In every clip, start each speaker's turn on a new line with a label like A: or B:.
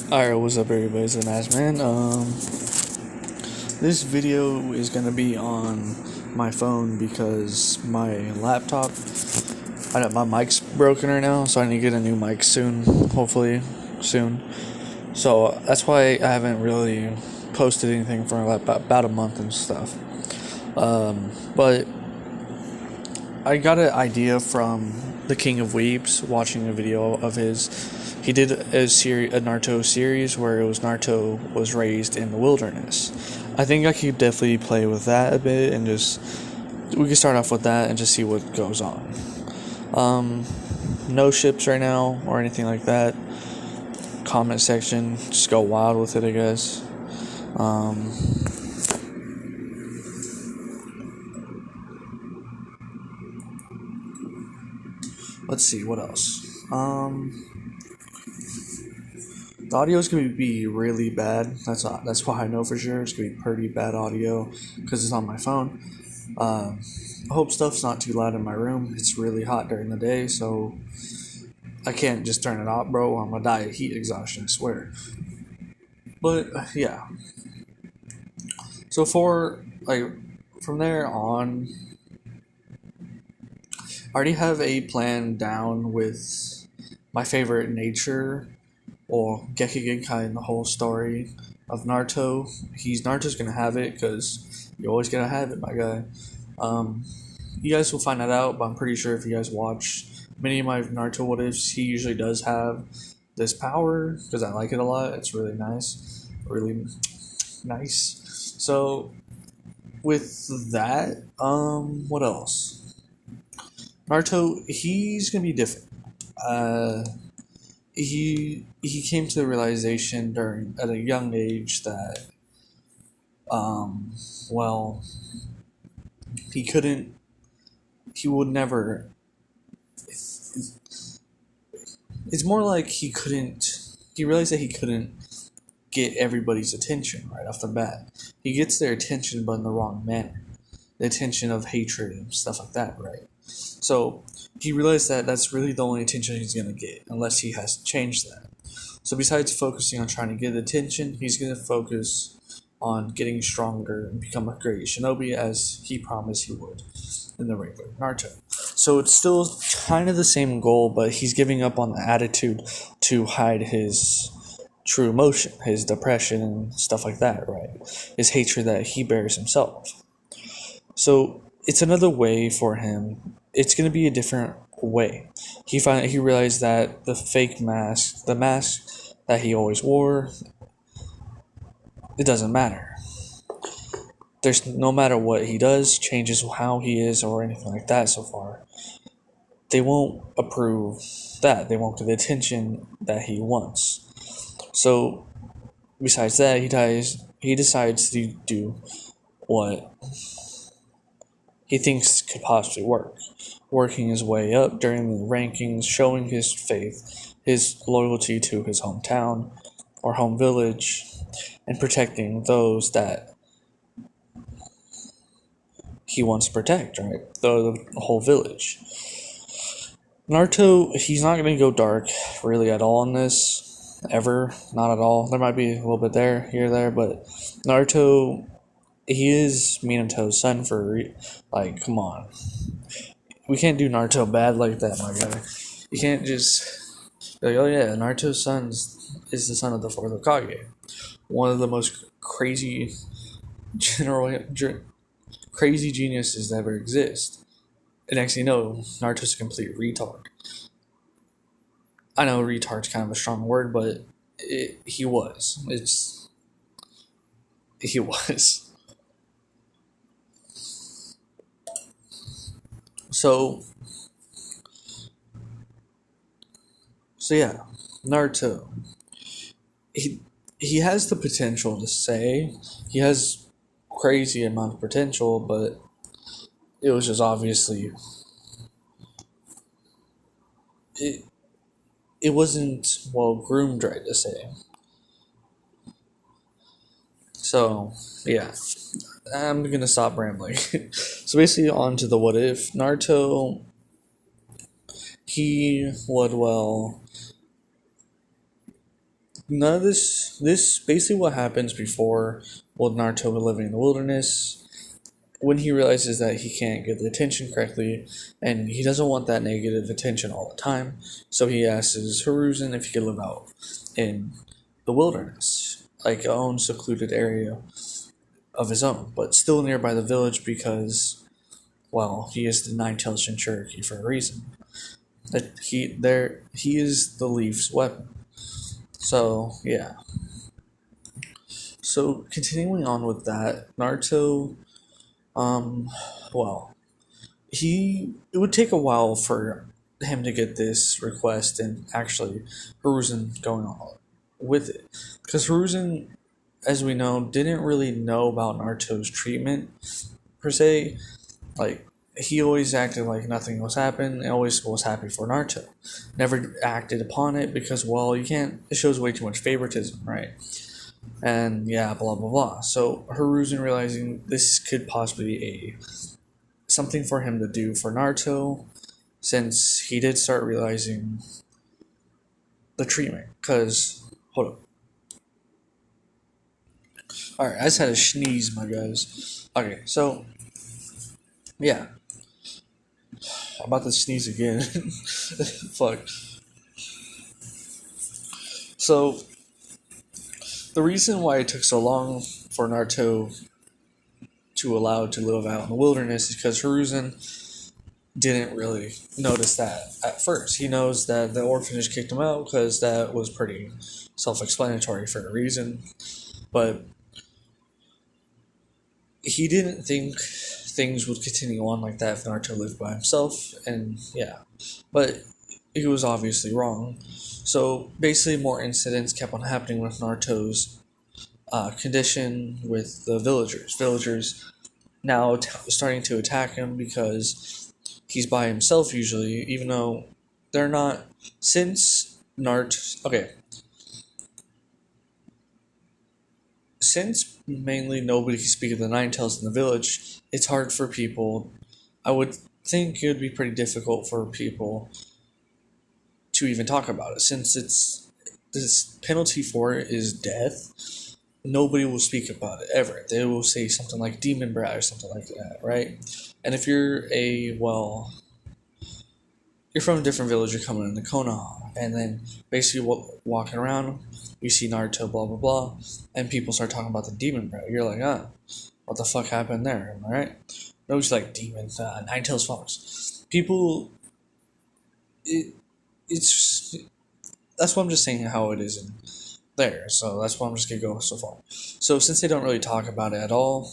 A: Alright, what's up everybody, it's the Nash Man. This video is gonna be on my phone because my laptop, my mic's broken right now, so I need to get a new mic soon, hopefully soon. So that's why I haven't really posted anything for about a month and stuff. But I got an idea from the King of Weebs watching a video of his. He did a Naruto series where it was Naruto was raised in the wilderness. I think I could definitely play with that a bit and we can start off with that and just see what goes on. No ships right now or anything like that. Comment section, just go wild with it, I guess. Let's see what else. The audio is gonna be really bad. That's why I know for sure it's gonna be pretty bad audio because it's on my phone. I hope stuff's not too loud in my room. It's really hot during the day, so I can't just turn it off, bro. I'm gonna die of heat exhaustion, I swear. But yeah. So from there on, I already have a plan down with my favorite nature or Gekigenkai in the whole story of Naruto. Naruto's gonna have it because you always gotta have it, my guy. You guys will find that out, but I'm pretty sure if you guys watch many of my Naruto what ifs, he usually does have this power because I like it a lot. It's really nice, really nice. So with that, what else? Naruto, he's gonna be different. He came to the realization at a young age that well, he would never. It's more like he realized that he couldn't get everybody's attention right off the bat. He gets their attention, but in the wrong manner. The attention of hatred and stuff like that, right? So he realized that that's really the only attention he's going to get unless he has to change that. So besides focusing on trying to get attention, he's going to focus on getting stronger and become a great shinobi as he promised he would in the regular Naruto. So it's still kind of the same goal, but he's giving up on the attitude to hide his true emotion, his depression and stuff like that, right? His hatred that he bears himself. So it's another way for him. It's going to be a different way. He realized that the mask that he always wore, it doesn't matter. There's no matter what he does, changes how he is or anything like that so far. They won't approve that. They won't get the attention that he wants. So besides that, he decides to do what he thinks could possibly work. Working his way up during the rankings, showing his faith, his loyalty to his hometown or home village, and protecting those that he wants to protect, right? The whole village. Naruto, he's not going to go dark really at all in this, ever, not at all. There might be a little bit here, there, but Naruto, he is Minato's son come on. We can't do Naruto bad like that, my guy. You can't just be like, oh yeah, Naruto's son is the son of the fourth Hokage. One of the most crazy crazy geniuses that ever exist. And actually, no, Naruto's a complete retard. I know retard's kind of a strong word, but he was. He was. So yeah, Naruto. He has the potential to say he has crazy amount of potential, but it was just obviously it wasn't well groomed right to say. So yeah, I'm gonna stop rambling. So basically, on to the what if. Naruto, he would none of this basically what happens before, well, Naruto living in the wilderness, when he realizes that he can't get the attention correctly and he doesn't want that negative attention all the time, so he asks Hiruzen if he could live out in the wilderness, like a own secluded area of his own, but still nearby the village because, well, he is the Nine-Tailed Jinchuriki for a reason. That he is the Leaf's weapon. So yeah. So continuing on with that, Naruto, um, well, it would take a while for him to get this request and actually Hiruzen going on with it, because Hiruzen, as we know, didn't really know about Naruto's treatment per se. Like, he always acted like nothing was happening and always was happy for Naruto. Never acted upon it because, well, you can't, it shows way too much favoritism, right? And yeah, blah blah blah. So Hiruzen realizing this could possibly be something for him to do for Naruto, since he did start realizing the treatment. Because, hold up. Alright, I just had a sneeze, my guys. Okay, so, yeah. I'm about to sneeze again. Fuck. So, the reason why it took so long for Naruto to allow to live out in the wilderness is because Hiruzen didn't really notice that at first. He knows that the orphanage kicked him out because that was pretty self-explanatory for a reason, but he didn't think things would continue on like that if Naruto lived by himself, and yeah, but he was obviously wrong. So basically, more incidents kept on happening with Naruto's condition with the villagers. Villagers now starting to attack him because he's by himself usually, even though they're not. Since Naruto, okay, since mainly nobody can speak of the Nine Tails in the village, it's hard for people. I would think it would be pretty difficult for people to even talk about it, since it's this penalty for it is death. Nobody will speak about it ever. They will say something like demon brat or something like that, right? And if you're you're from a different village, you're coming into Konoha, and then basically walking around, you see Naruto, blah blah blah, and people start talking about the demon brat. You're like, what the fuck happened there? Am I right? Nobody's like demons, Nine Tails Fox. People, it's that's what I'm just saying how it is in there. So that's why I'm just gonna go so far. So since they don't really talk about it at all,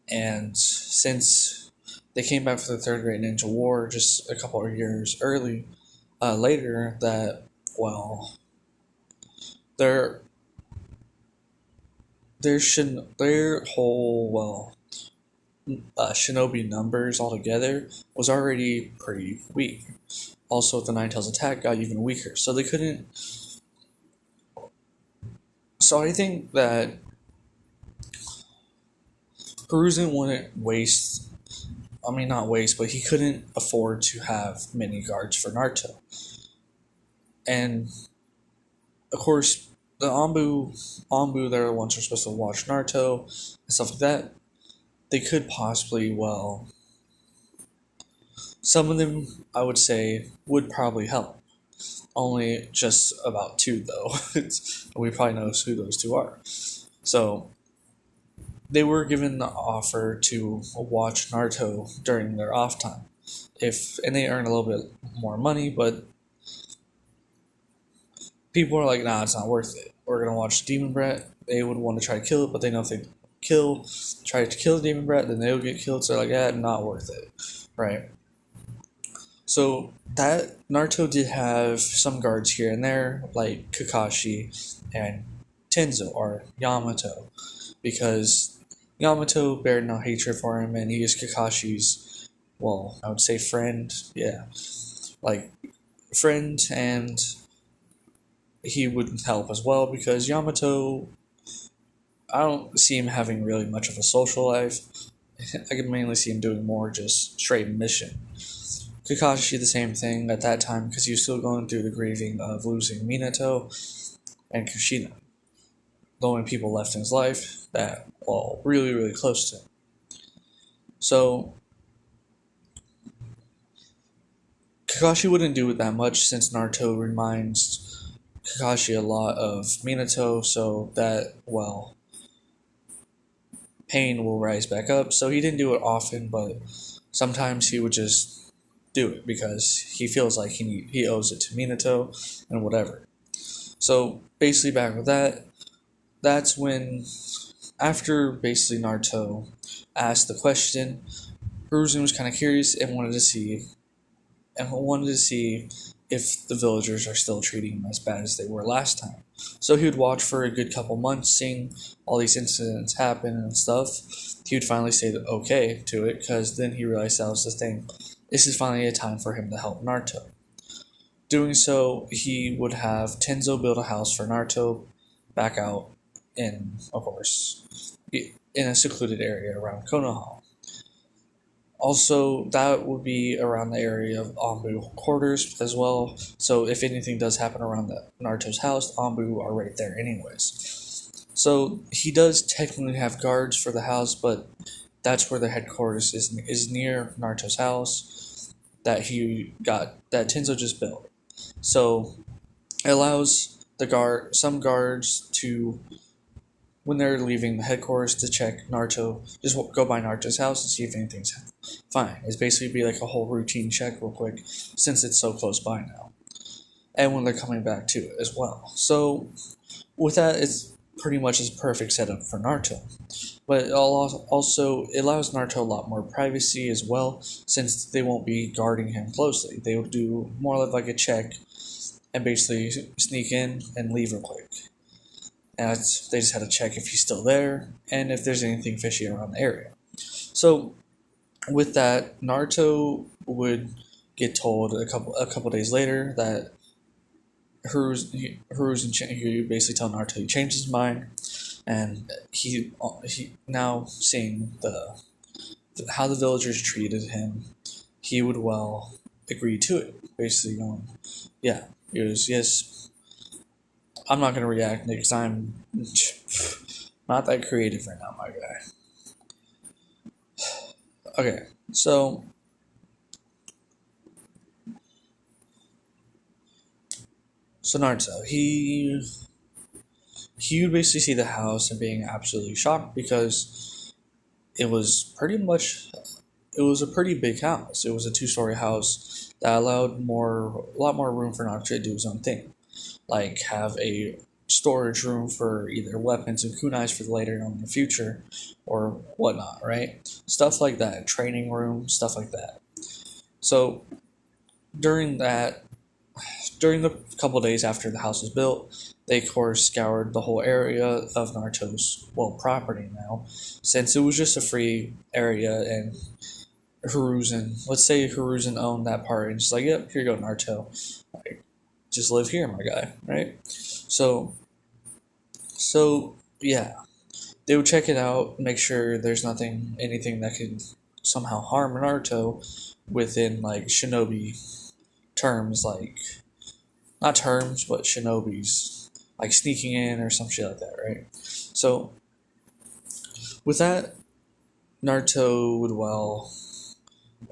A: and since they came back for the Third Great Ninja War just a couple of years later, that, well, their their whole, well, shinobi numbers altogether was already pretty weak. Also, the Nine Tails attack got even weaker, so they couldn't. So I think that Hiruzen wouldn't waste. I mean, not waste, but he couldn't afford to have many guards for Naruto. And of course, the Anbu, they're the ones who are supposed to watch Naruto and stuff like that. They could possibly, well, some of them I would say would probably help. Only just about two, though. We probably know who those two are. So they were given the offer to watch Naruto during their off time, and they earn a little bit more money, but people are like, nah, it's not worth it. We're gonna watch Demon Brat. They would want to try to kill it, but they know if they try to kill the Demon Brat, then they'll get killed. So they're like, yeah, not worth it, right? So that Naruto did have some guards here and there, like Kakashi and Tenzo or Yamato, because Yamato bared no hatred for him, and he is Kakashi's, well, I would say friend, yeah, like friend, and he would help as well because Yamato, I don't see him having really much of a social life. I can mainly see him doing more just straight mission. Kakashi the same thing at that time because he was still going through the grieving of losing Minato, and Kushina, the only people left in his life that well really really close to him. So Kakashi wouldn't do it that much since Naruto reminds Kakashi a lot of Minato, so that well pain will rise back up. So he didn't do it often, but sometimes he would just do it because he feels like he owes it to Minato and whatever. So basically, back with that, that's when after basically Naruto asked the question, Hiruzen was kind of curious and wanted to see if the villagers are still treating him as bad as they were last time. So he would watch for a good couple months, seeing all these incidents happen and stuff. He would finally say that okay to it, because then he realized that was the thing. This is finally a time for him to help Naruto. Doing so, he would have Tenzo build a house for Naruto back out in, of course, in a secluded area around Konoha. Also, that would be around the area of Anbu quarters as well. So if anything does happen around the Naruto's house, Anbu are right there anyways. So he does technically have guards for the house, but that's where the headquarters is near Naruto's house that Tenzo just built. So it allows some guards to, when they're leaving the headquarters, to check Naruto, just go by Naruto's house and see if anything's fine. It's basically be like a whole routine check real quick since it's so close by now. And when they're coming back to it as well. So with that, it's pretty much a perfect setup for Naruto. But it also it allows Naruto a lot more privacy as well, since they won't be guarding him closely. They will do more of like a check and basically sneak in and leave real quick. And they just had to check if he's still there and if there's anything fishy around the area. So with that, Naruto would get told a couple days later that Hiruzen basically tell Naruto he changed his mind, and he now seeing how the villagers treated him, he would well agree to it. Basically going, yeah, he was yes. I'm not gonna react because I'm not that creative right now, my guy. Okay, so Naruto, he would basically see the house and being absolutely shocked because it was a pretty big house. It was a 2-story house that allowed a lot more room for Naruto to do his own thing, like have a storage room for either weapons and kunais for later on in the future or whatnot, right? Stuff like that, training room, stuff like that. So during the couple days after the house was built, they of course scoured the whole area of Naruto's property now, since it was just a free area and let's say Hiruzen owned that part and just like, yep, here you go, Naruto. Like, just live here, my guy, right? So yeah, they would check it out, make sure there's anything that could somehow harm Naruto within like shinobi terms, like not terms, but shinobis, like sneaking in or some shit like that, right? So with that, Naruto would oh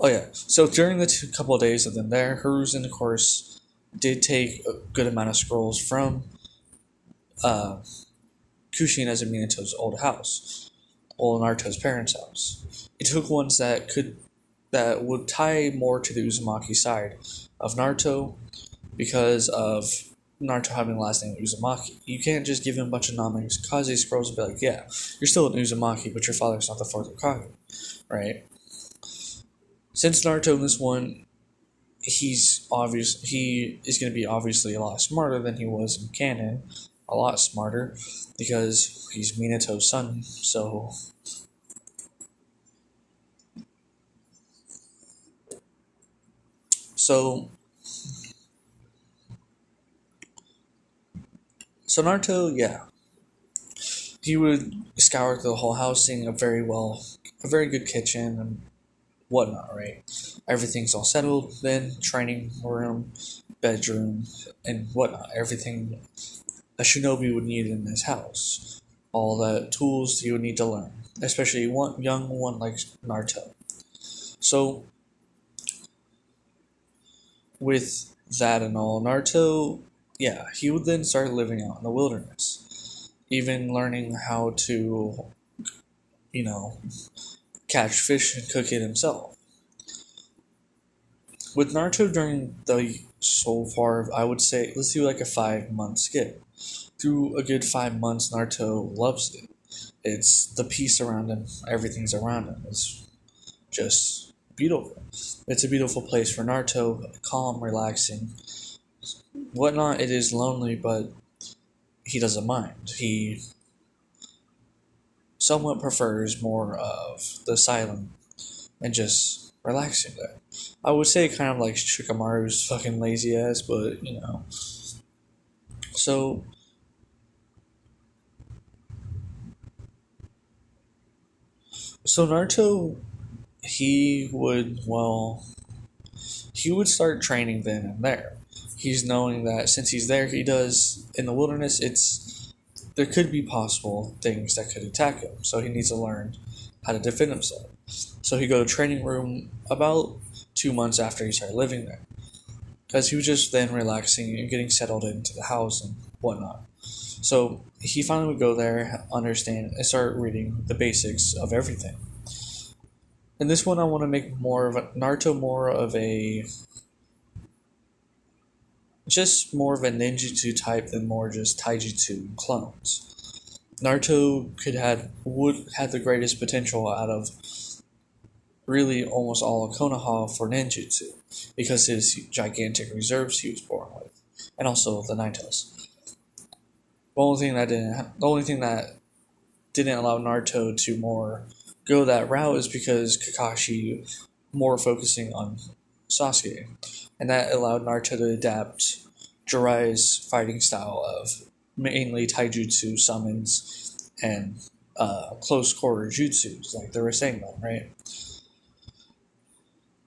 A: yeah. So during the couple of days of them there, Hiruzen, of course, did take a good amount of scrolls from Kushina's and Minato's old house, Naruto's parents' house. It took ones that would tie more to the Uzumaki side of Naruto because of Naruto having the last name Uzumaki. You can't just give him a bunch of Namikaze scrolls and be like, yeah, you're still an Uzumaki, but your father's not the fourth Hokage, right? Since Naruto in this one, he is going to be obviously a lot smarter than he was in canon, a lot smarter, because he's Minato's son, so Naruto, yeah, he would scour through the whole house, seeing a very good kitchen and whatnot, right? Everything's all settled. Then training room, bedroom, and whatnot. Everything a shinobi would need in his house. All the tools you would need to learn, especially one young one like Naruto. So with that and all, Naruto, yeah, he would then start living out in the wilderness, even learning how to, you know, catch fish and cook it himself. With Naruto during the so far, I would say let's do like a 5 month skip. Through a good 5 months, Naruto loves it. It's the peace around him, everything's around him. It's just beautiful. It's a beautiful place for Naruto, calm, relaxing, whatnot. It is lonely, but he doesn't mind. He somewhat prefers more of the silent and just relaxing there. I would say kind of like Shikamaru's fucking lazy ass, but you know. So Naruto, he would he would start training then and there. He's knowing that since he's there, he does in the wilderness. It's there could be possible things that could attack him, so he needs to learn how to defend himself. So he go to training room about 2 months after he started living there, because he was just then relaxing and getting settled into the house and whatnot. So he finally would go there, understand, and start reading the basics of everything. In this one, I want to make more of a Naruto more of a just more of a ninjutsu type than more just taijutsu clones. Naruto would have the greatest potential out of really almost all of Konoha for ninjutsu because his gigantic reserves he was born with, and also the nine tails. The only thing that didn't allow Naruto to more go that route is because Kakashi more focusing on Sasuke, and that allowed Naruto to adapt Jiraiya's fighting style of mainly taijutsu summons and close quarter jutsus, like the Rasengan, right?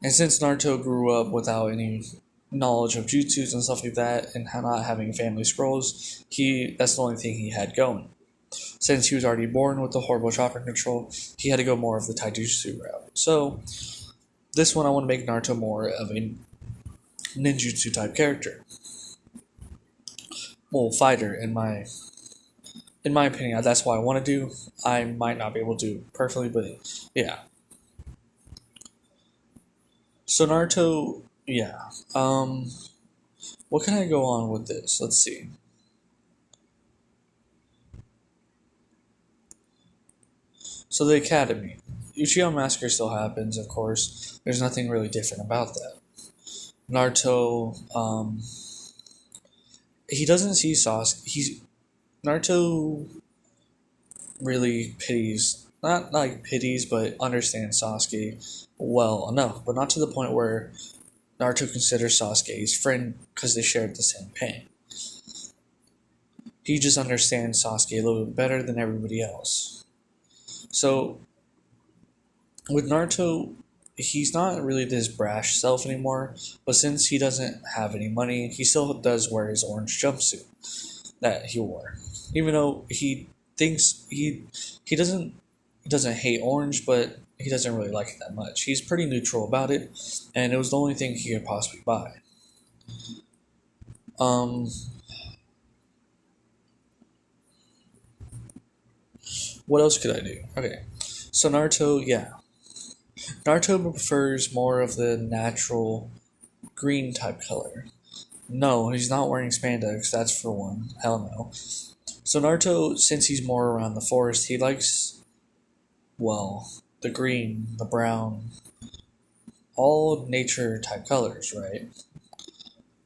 A: And since Naruto grew up without any knowledge of jutsus and stuff like that, and not having family scrolls, that's the only thing he had going. Since he was already born with the horrible chakra control, he had to go more of the taijutsu route. So this one I want to make Naruto more of a ninjutsu type character. Well, fighter in my opinion, that's what I want to do. I might not be able to do perfectly, but yeah. So Naruto, yeah. What can I go on with this? Let's see. So the academy, Uchiha Massacre still happens, of course. There's nothing really different about that. Naruto, he doesn't see Sasuke. Naruto really pities, not like pities, but understands Sasuke well enough, but not to the point where Naruto considers Sasuke his friend because they shared the same pain. He just understands Sasuke a little bit better than everybody else. So, with Naruto, he's not really this brash self anymore, but since he doesn't have any money, he still does wear his orange jumpsuit that he wore. Even though he thinks he doesn't hate orange, but he doesn't really like it that much. He's pretty neutral about it, and it was the only thing he could possibly buy. Um, what else could I do? Okay, so Naruto, yeah, Naruto prefers more of the natural green type color. No, he's not wearing spandex. That's for one. Hell no. So Naruto, since he's more around the forest, he likes the green, the brown, all nature type colors, right?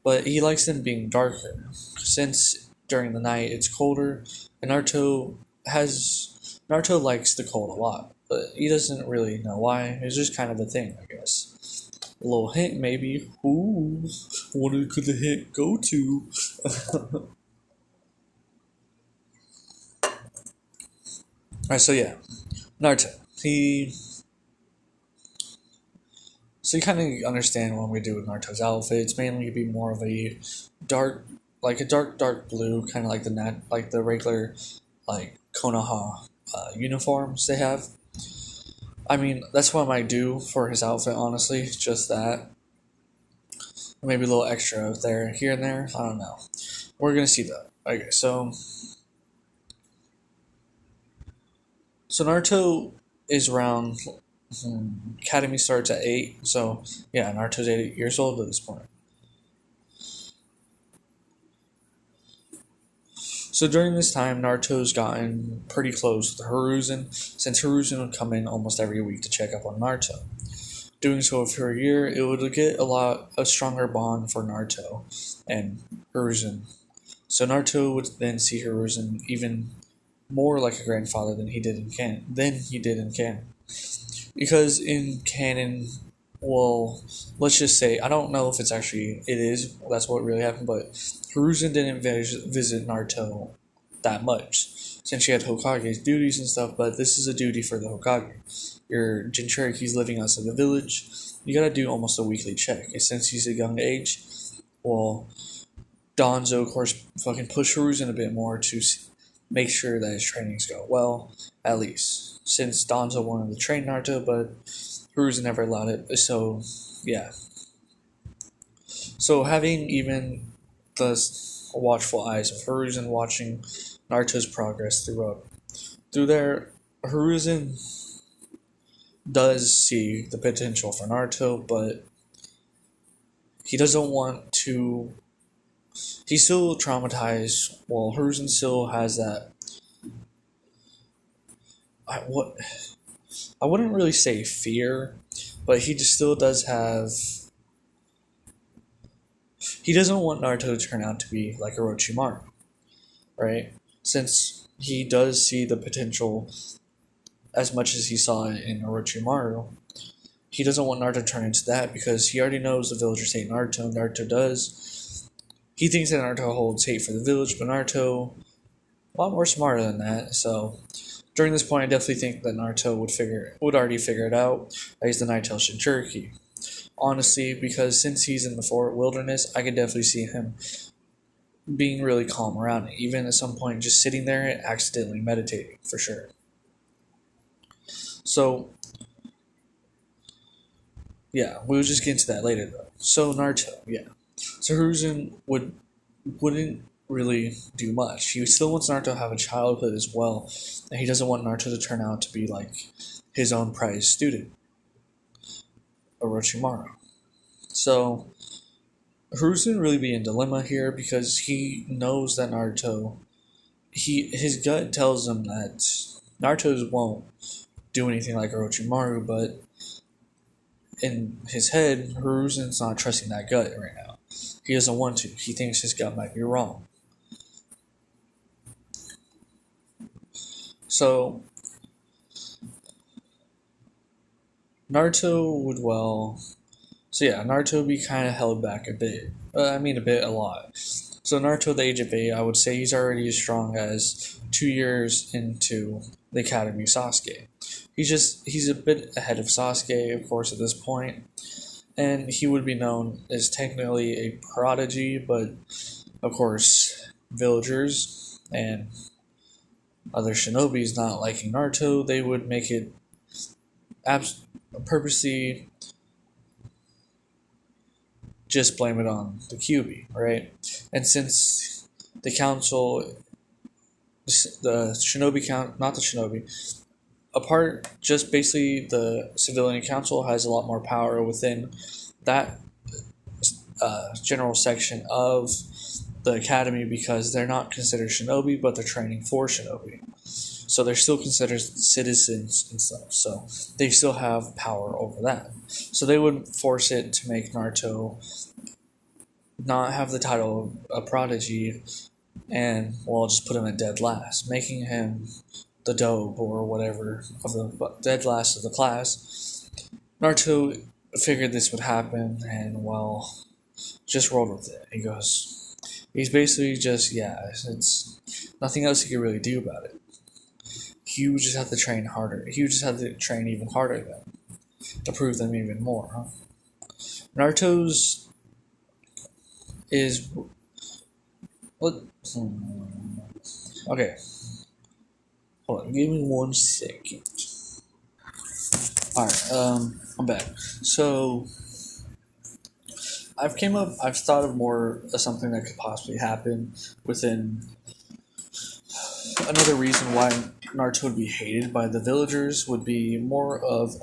A: But he likes them being darker, since during the night it's colder, and Naruto likes the cold a lot, but he doesn't really know why. It's just kind of a thing, I guess. A little hint, maybe. Ooh, what could the hint go to? Alright, so yeah, Naruto. So you kind of understand what we do with Naruto's outfit. It's mainly to be more of a dark, like a dark blue, kind of like like the regular like Konoha uniforms they have. I mean, that's what I might do for his outfit, honestly. Just that. Maybe a little extra out there, here and there. I don't know. We're gonna see that. Okay, so Naruto is around. Academy starts at 8, so yeah, Naruto's 8 years old at this point. So during this time, Naruto's gotten pretty close with Hiruzen, since Hiruzen would come in almost every week to check up on Naruto. Doing so for a year, it would get a stronger bond for Naruto and Hiruzen. So Naruto would then see Hiruzen even more like a grandfather than he did in canon. Because in canon, well, let's just say I don't know if it is that's what really happened, but Hiruzen didn't visit Naruto that much since she had Hokage's duties and stuff. But this is a duty for the Hokage. Your Jinchuriki's living outside the village. You gotta do almost a weekly check. And since he's a young age, well, Donzo, of course, fucking push Hiruzen a bit more to make sure that his trainings go well, at least. Since Donzo wanted to train Naruto, but Hiruzen never allowed it. So, yeah. So having even the watchful eyes of Hiruzen watching Naruto's progress through there, Hiruzen does see the potential for Naruto, but he doesn't want to. He's still traumatized. Well, Hiruzen still has that. I wouldn't really say fear, but he just still does have. He doesn't want Naruto to turn out to be like Orochimaru, right? Since he does see the potential as much as he saw it in Orochimaru, he doesn't want Naruto to turn into that because he already knows the villagers hate Naruto, and Naruto does. He thinks that Naruto holds hate for the village, but Naruto a lot more smarter than that. So during this point, I definitely think that Naruto would already figure it out that he's the Nine-Tail Shinchuriki. Honestly, because since he's in the wilderness, I could definitely see him being really calm around it. Even at some point, just sitting there and accidentally meditating, for sure. So, yeah, we'll just get into that later, though. So, Naruto, yeah. So, Hiruzen wouldn't really do much. He still wants Naruto to have a childhood as well, and he doesn't want Naruto to turn out to be like his own prized student, Orochimaru. So, Hiruzen really be in dilemma here because he knows that his gut tells him that Naruto won't do anything like Orochimaru, but in his head, Hiruzen's not trusting that gut right now. He doesn't want to. He thinks his gut might be wrong. So, Naruto would Naruto would be kind of held back a bit. A lot. So Naruto at the age of 8, I would say he's already as strong as 2 years into the Academy Sasuke. He's a bit ahead of Sasuke, of course, at this point. And he would be known as technically a prodigy, but of course, villagers and other shinobis not liking Naruto, they would make it purposely just blame it on the QB, right? And since the council, the shinobi count, not the shinobi, just basically the civilian council has a lot more power within that general section of the academy because they're not considered shinobi, but they're training for shinobi. So they're still considered citizens and stuff. So they still have power over that. So they would force it to make Naruto not have the title of a prodigy and, well, just put him at dead last, making him the dope or whatever of the dead last of the class. Naruto figured this would happen and, well, just rolled with it. He's basically just, it's nothing else he could really do about it. He would just have to train harder. He would just have to train even harder then to prove them even more. Naruto's is Let, okay, hold on. Give me 1 second. All right. I'm back. So I've thought of more of something that could possibly happen within another reason why Naruto would be hated by the villagers would be more of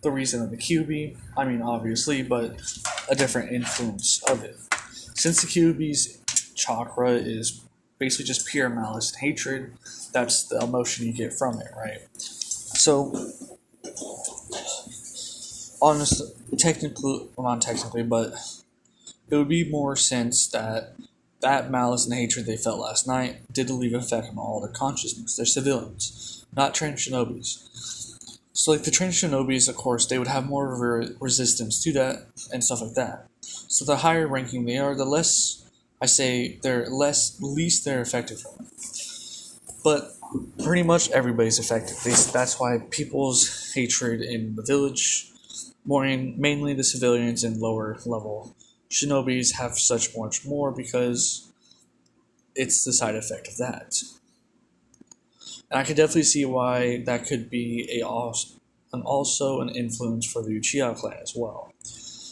A: the reason of the QB. I mean, obviously, but a different influence of it. Since the QB's chakra is basically just pure malice and hatred, that's the emotion you get from it, right? So, honestly, technically, well, not technically, but it would be more sense that that malice and hatred they felt last night did leave an effect on all their consciousness. They're civilians, not trained shinobis. So, like the trained shinobis, of course, they would have more of a resistance to that and stuff like that. So, the higher ranking they are, the less I say they're least they're affected from it. But pretty much everybody's affected. That's why people's hatred in the village, mainly the civilians and lower level shinobis, have such much more because it's the side effect of that. And I could definitely see why that could be also an influence for the Uchiha clan as well.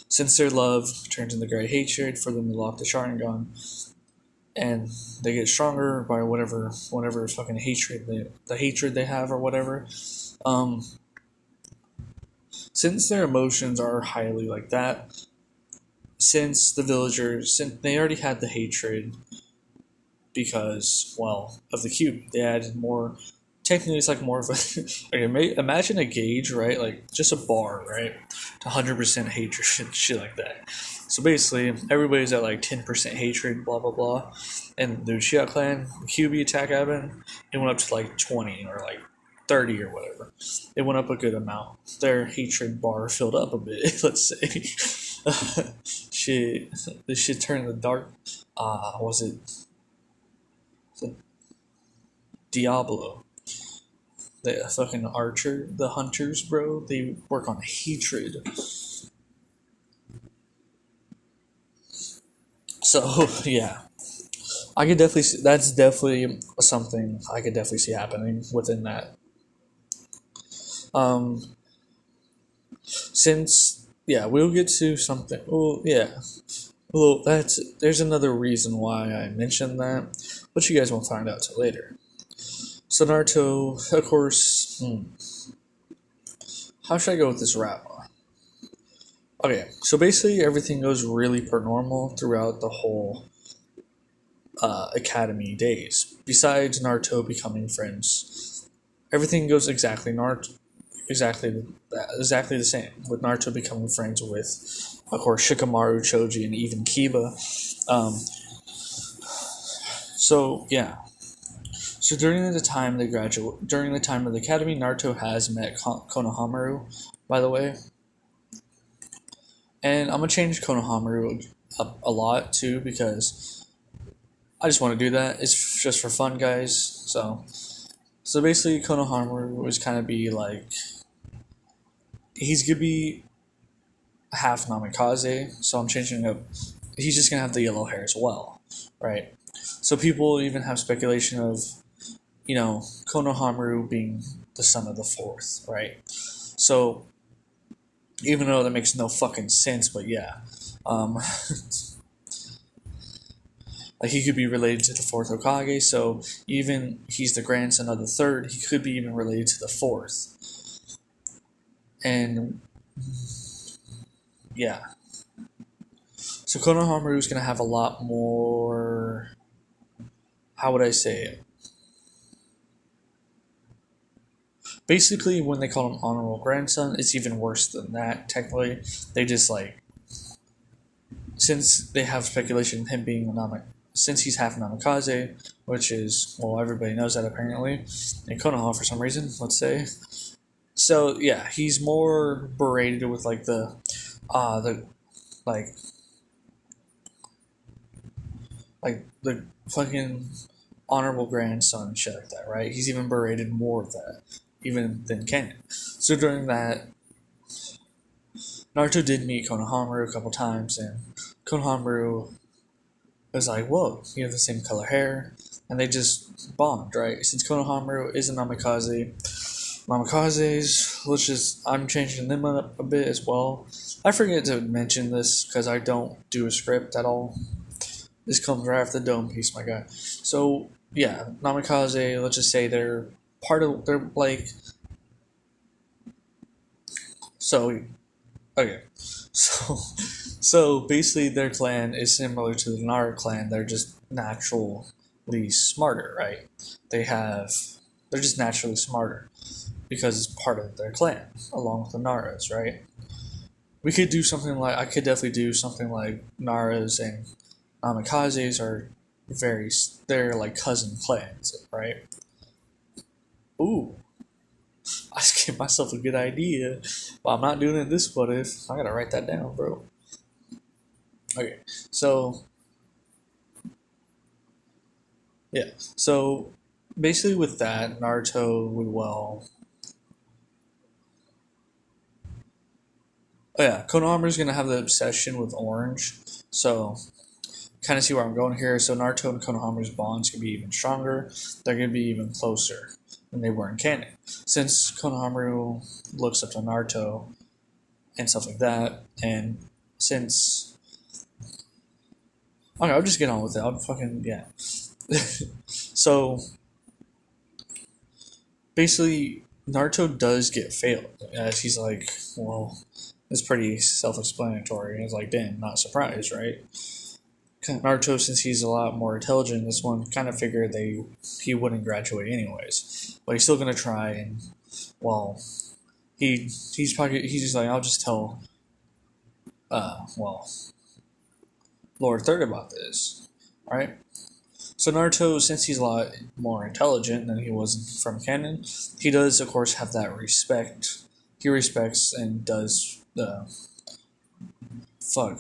A: Since their love turns into great hatred for them to lock the Sharingan, and they get stronger by whatever fucking the hatred they have or whatever. Um, since their emotions are highly like that, since they already had the hatred because, well, of the cube. They added more. Technically, it's like more of a. Okay, imagine a gauge, right? Like just a bar, right? 100% hatred, shit like that. So basically, everybody's at like 10% hatred, blah blah blah. And the Uchiha clan, the QB attack happened, it went up to like 20 or like 30 or whatever. It went up a good amount. Their hatred bar filled up a bit, let's say. Shit, this shit turned the dark. Was it Diablo? The fucking archer, the hunters, bro, they work on hatred. So, yeah. I could definitely see, that's definitely something I could definitely see happening within that. Um, since, yeah, we'll get to something. Oh, yeah. Well, there's another reason why I mentioned that, but you guys won't find out till later. So, Naruto, of course, how should I go with this rap? Okay, so basically everything goes really per normal throughout the whole academy days. Besides Naruto becoming friends, everything goes exactly the same. With Naruto becoming friends with, of course, Shikamaru, Choji, and even Kiba. Um, so yeah. So during the time of the academy, Naruto has met Konohamaru, by the way. And I'm gonna change Konohamaru up a lot too because I just want to do that. It's just for fun, guys. So basically, Konohamaru was kind of be like he's gonna be half Namikaze. So I'm changing up. He's just gonna have the yellow hair as well, right? So people even have speculation of Konohamaru being the son of the fourth, right? So even though that makes no fucking sense, but yeah. Um, Like he could be related to the fourth Hokage, so even he's the grandson of the third, he could be even related to the fourth. And yeah. So Konohamaru is gonna have a lot more, how would I say it? Basically when they call him honorable grandson, it's even worse than that, technically. They just like since they have speculation of him being since he's half Namikaze, which is, well, everybody knows that apparently, in Konoha for some reason, let's say. So yeah, he's more berated with like the like the fucking honorable grandson and shit like that, right? He's even berated more of that, even than Ken. So during that, Naruto did meet Konohamaru a couple times, and Konohamaru was like, whoa, you have the same color hair, and they just bond, right? Since Konohamaru is a namikaze, namikazes, I'm changing them up a bit as well. I forget to mention this because I don't do a script at all. This comes right after the dome piece, my guy. So yeah, namikaze. Let's just say they're part of. They're like so. Okay, so basically, their clan is similar to the Naruto clan. They're just naturally smarter, right? They have. They're just naturally smarter because it's part of their clan, along with the Naras, right? We could do something like I could definitely do something like Naras and Namikazes are they're like cousin clans, right? Ooh, I just gave myself a good idea, but I'm not doing it this what if. I gotta write that down, bro. Okay, so yeah, so basically with that, Naruto would oh yeah, Konohamaru's gonna have the obsession with orange, so kind of see where I'm going here. So Naruto and Konohamaru's bonds could be even stronger. They're gonna be even closer than they were in canon. Since Konohamaru looks up to Naruto and stuff like that, and since okay, I'll just get on with it. I'll fucking yeah. So basically, Naruto does get failed, as he's like, well, it's pretty self-explanatory. It's like, damn, not surprised, right? Naruto, since he's a lot more intelligent, this one kind of figured he wouldn't graduate anyways, but he's still gonna try. And well, he's just like, I'll just tell well, Lord Third about this, right? So Naruto, since he's a lot more intelligent than he was from canon, he does of course have that respect. He respects and does the fuck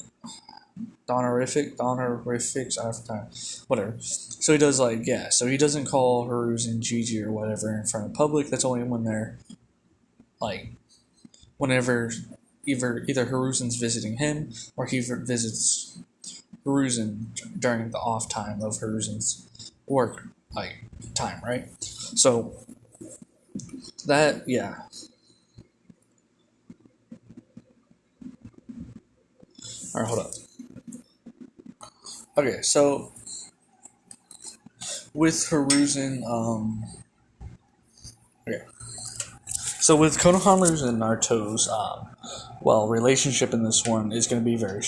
A: honorifics, I have time, whatever. So he does like yeah. So he doesn't call Haruz and Gigi or whatever in front of public. That's only when they're like whenever either Haruzen's visiting him or he visits Haruzen during the off time of Haruzen's work like time, right? So that yeah. All right, hold up. Okay, so with Haruzen, okay. So with Konohamaru's and Naruto's, relationship in this one is going to be very.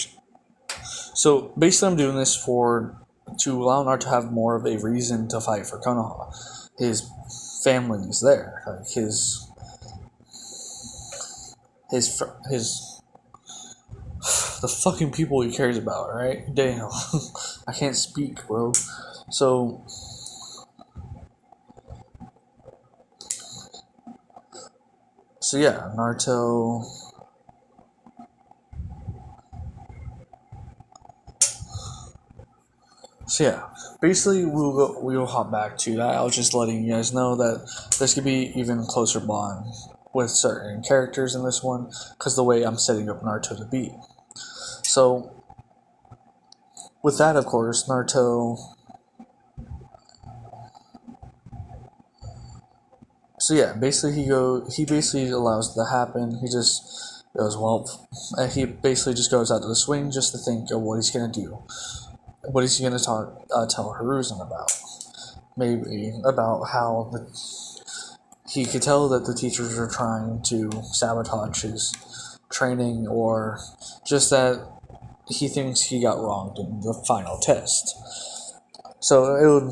A: So basically, I'm doing this to allow Naruto to have more of a reason to fight for Konoha. His family is there, like his the fucking people he cares about, right? Damn, I can't speak, bro. So yeah, Naruto. So yeah, basically we'll hop back to that. I was just letting you guys know that this could be even closer bond with certain characters in this one because the way I'm setting up Naruto to be. So with that, of course, Naruto. So yeah, basically he basically allows it to happen. He just goes he basically just goes out to the swing just to think of what he's gonna do. What is he gonna tell Haruzen about? Maybe about how he could tell that the teachers are trying to sabotage his training, or just that he thinks he got wronged in the final test. So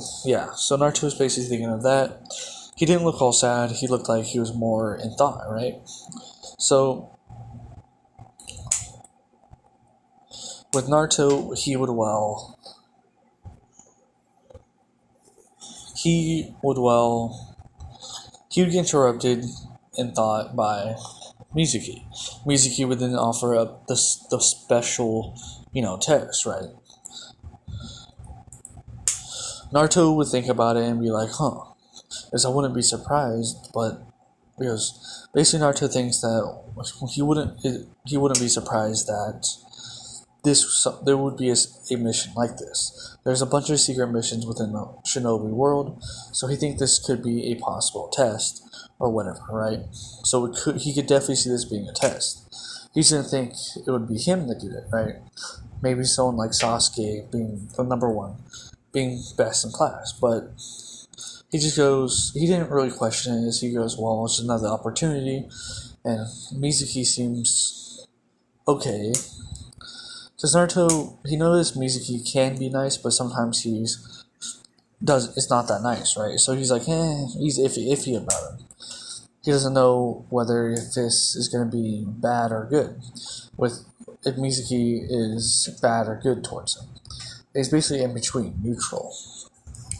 A: So Naruto's basically thinking of that. He didn't look all sad. He looked like he was more in thought, right? So with Naruto, he would get interrupted in thought by Mizuki. Mizuki would then offer up the special, test, right? Naruto would think about it and be like, huh, because I wouldn't be surprised, but because basically Naruto thinks that he wouldn't be surprised that there would be a mission like this. There's a bunch of secret missions within the Shinobi world, so he thinks this could be a possible test or whatever, right? So he could definitely see this being a test. He didn't think it would be him that did it, right? Maybe someone like Sasuke being the number one, being best in class, but he just goes. He didn't really question it. He goes, "Well, it's another opportunity," and Mizuki seems okay. Because Naruto, he noticed Mizuki can be nice, but sometimes it's not that nice, right? So he's like, he's iffy about it. He doesn't know whether if this is going to be bad or good. If Mizuki is bad or good towards him, he's basically in between, neutral.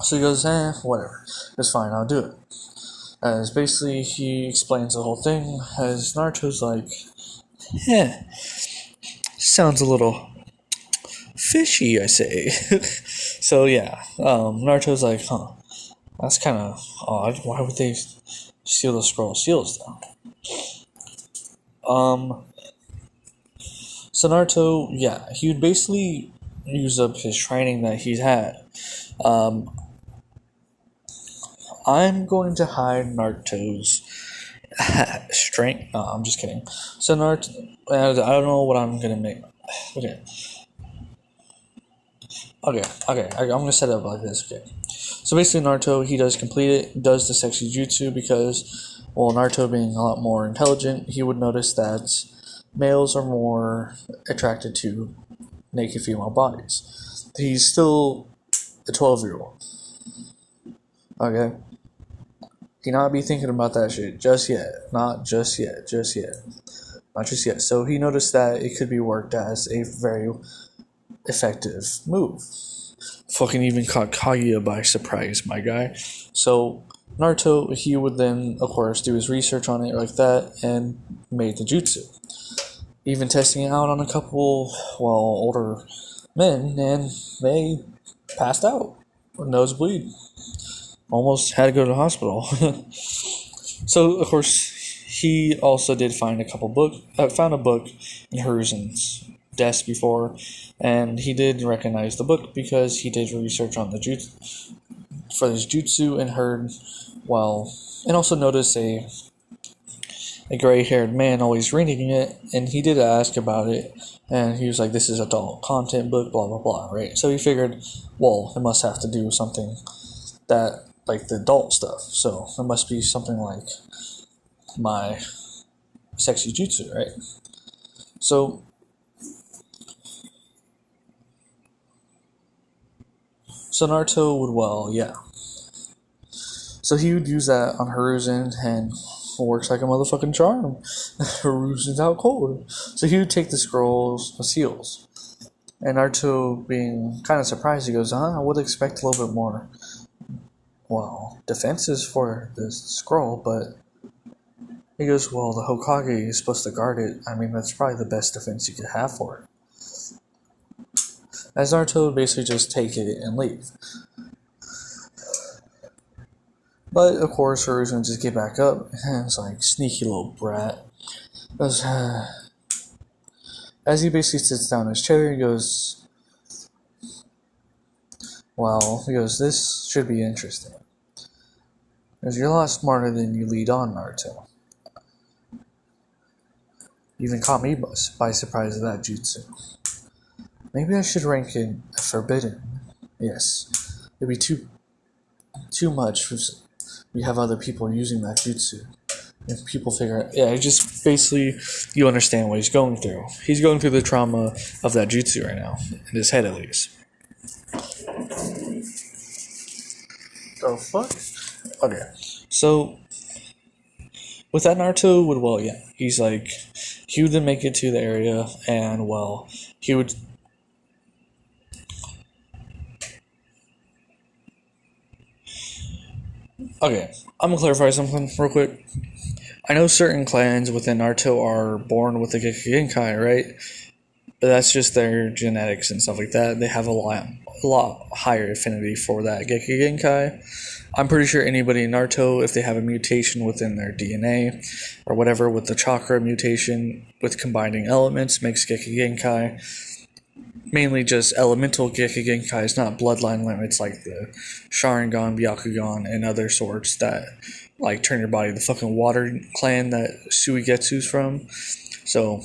A: So he goes, whatever, it's fine, I'll do it. As basically he explains the whole thing, as Naruto's like, sounds a little fishy, I say. So yeah, Naruto's like, that's kind of odd. Why would they steal the scroll seals though? So Naruto, yeah, he would basically use up his training that he's had. I'm going to hide Naruto's strength. No, I'm just kidding. So Naruto, I don't know what I'm gonna make. Okay. I'm gonna set it up like this. Okay. So basically, Naruto, he does complete it, does the sexy jutsu because, well, Naruto being a lot more intelligent, he would notice that males are more attracted to naked female bodies. He's still a 12-year-old. Okay? He not be thinking about that shit just yet. Not just yet. Not just yet. So he noticed that it could be worked as a very effective move. Fucking even caught Kaguya by surprise, my guy. So Naruto, he would then, of course, do his research on it like that and made the jutsu. Even testing it out on a couple, older men, and they passed out. Nosebleed. Almost had to go to the hospital. So, of course, he also did find found a book in Hiruzen's desk before, and he did recognize the book because he did research on the jutsu for his jutsu and heard, and also noticed a gray-haired man always reading it, and he did ask about it, and he was like, this is adult content book, blah blah blah, right? So he figured, it must have to do something that, like the adult stuff, so it must be something like my sexy jutsu, right? So Naruto would, so he would use that on Hiruzen, and works like a motherfucking charm. Hiruzen's out cold. So he would take the seals. And Naruto, being kind of surprised, he goes, I would expect a little bit more, defenses for this scroll, but he goes, the Hokage is supposed to guard it. I mean, that's probably the best defense you could have for it. As Naruto would basically just take it and leave. But, of course, Hiruzen just get back up, and it's like, sneaky little brat. As he basically sits down in his chair, he goes, this should be interesting. Because you're a lot smarter than you lead on, Naruto. You even caught me by surprise with that jutsu. Maybe I should rank it forbidden. Yes. It'd be too much. We have other people using that jutsu. If people figure out, just basically, you understand what he's going through. He's going through the trauma of that jutsu right now, in his head at least. The fuck? Okay, so, with that, Naruto would, he's like, he would then make it to the area, and, he would... Okay, I'm gonna clarify something real quick. I know certain clans within Naruto are born with the Gekigenkai, right? But that's just their genetics and stuff like that. They have a lot higher affinity for that Gekigenkai. I'm pretty sure anybody in Naruto, if they have a mutation within their DNA or whatever with the chakra mutation with combining elements makes Gekigenkai, mainly just elemental Gekkei Genkai. It's not bloodline limits like the Sharingan, Byakugan, and other sorts that like turn your body. The fucking water clan that Suigetsu's from. So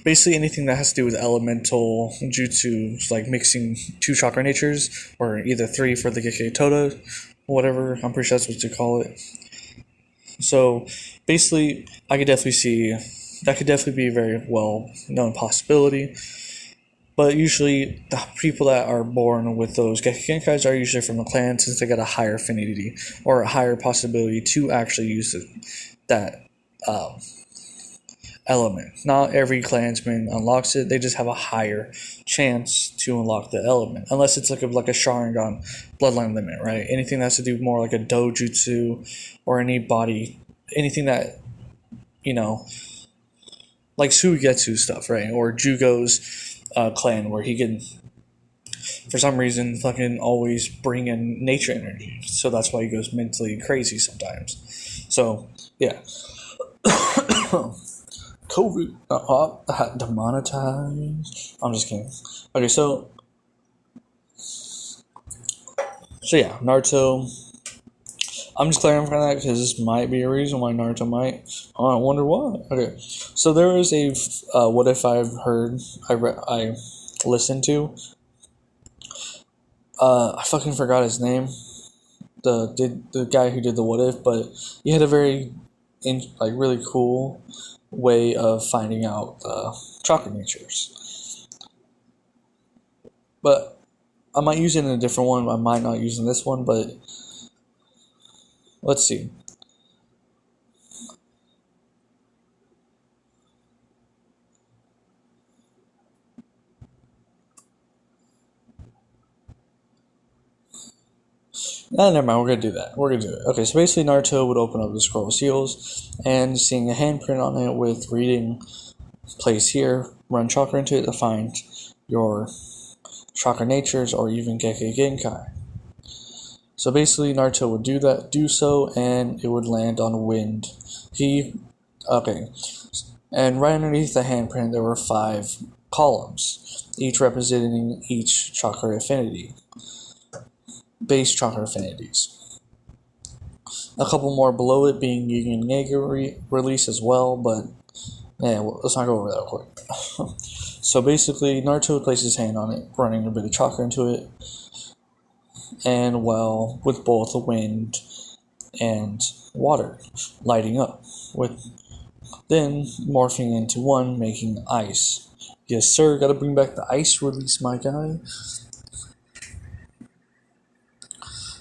A: basically anything that has to do with elemental jutsu, like mixing two chakra natures, or either three for the Gekkei Toda, whatever. I'm pretty sure that's what you call it. So basically, I could definitely see that could definitely be a very well known possibility. But usually, the people that are born with those Gekkei Genkais are usually from the clan, since they got a higher affinity or a higher possibility to actually use that element. Not every clansman unlocks it; they just have a higher chance to unlock the element, unless it's like a Sharingan bloodline limit, right? Anything that has to do more like a dojutsu or anything that you know, like Suigetsu stuff, right? Or Jugo's clan, where he can, for some reason, fucking always bring in nature energy. So that's why he goes mentally crazy sometimes. So, yeah. COVID demonetized. I'm just kidding. Okay, so yeah, Naruto. I'm just clarifying that because this might be a reason why Naruto might. Oh, I wonder why. Okay, so there is a what if I've heard I listened to. I fucking forgot his name. The guy who did the what if, but he had a very really cool way of finding out chakra natures. But I might use it in a different one. I might not use in this one, but let's see. No, never mind. We're gonna do that. Okay, so basically, Naruto would open up the scroll of seals, and seeing a handprint on it with reading "place here," run chakra into it to find your chakra natures or even Gekkei Genkai. So basically, Naruto would do so, and it would land on wind. And right underneath the handprint, there were 5 columns, each representing each chakra affinity. Base chakra affinities. A couple more below it being yin and yang release as well, but let's not go over that quick. So basically, Naruto would place his hand on it, running a bit of chakra into it, and with both the wind and water lighting up, with then morphing into one, making ice. Yes, sir, gotta bring back the ice release, my guy.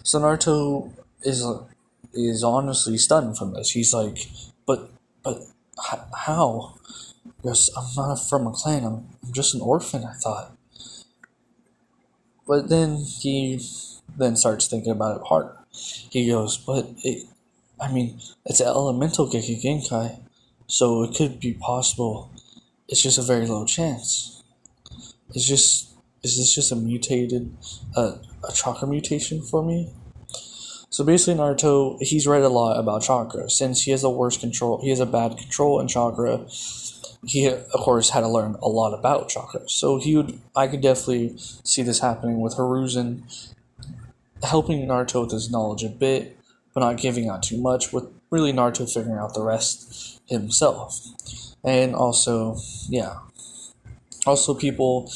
A: So Naruto is honestly stunned from this. He's like, but how? Because I'm not from a clan. I'm just an orphan, I thought. But then he starts thinking about it harder. He goes, it's an elemental Gekkei Genkai, so it could be possible. It's just a very low chance. Is this just a mutated, a chakra mutation for me? So basically, Naruto, he's read a lot about chakra. Since he has a bad control in chakra, he, of course, had to learn a lot about chakra. So I could definitely see this happening with Hiruzen, helping Naruto with his knowledge a bit, but not giving out too much, with really Naruto figuring out the rest himself. And also people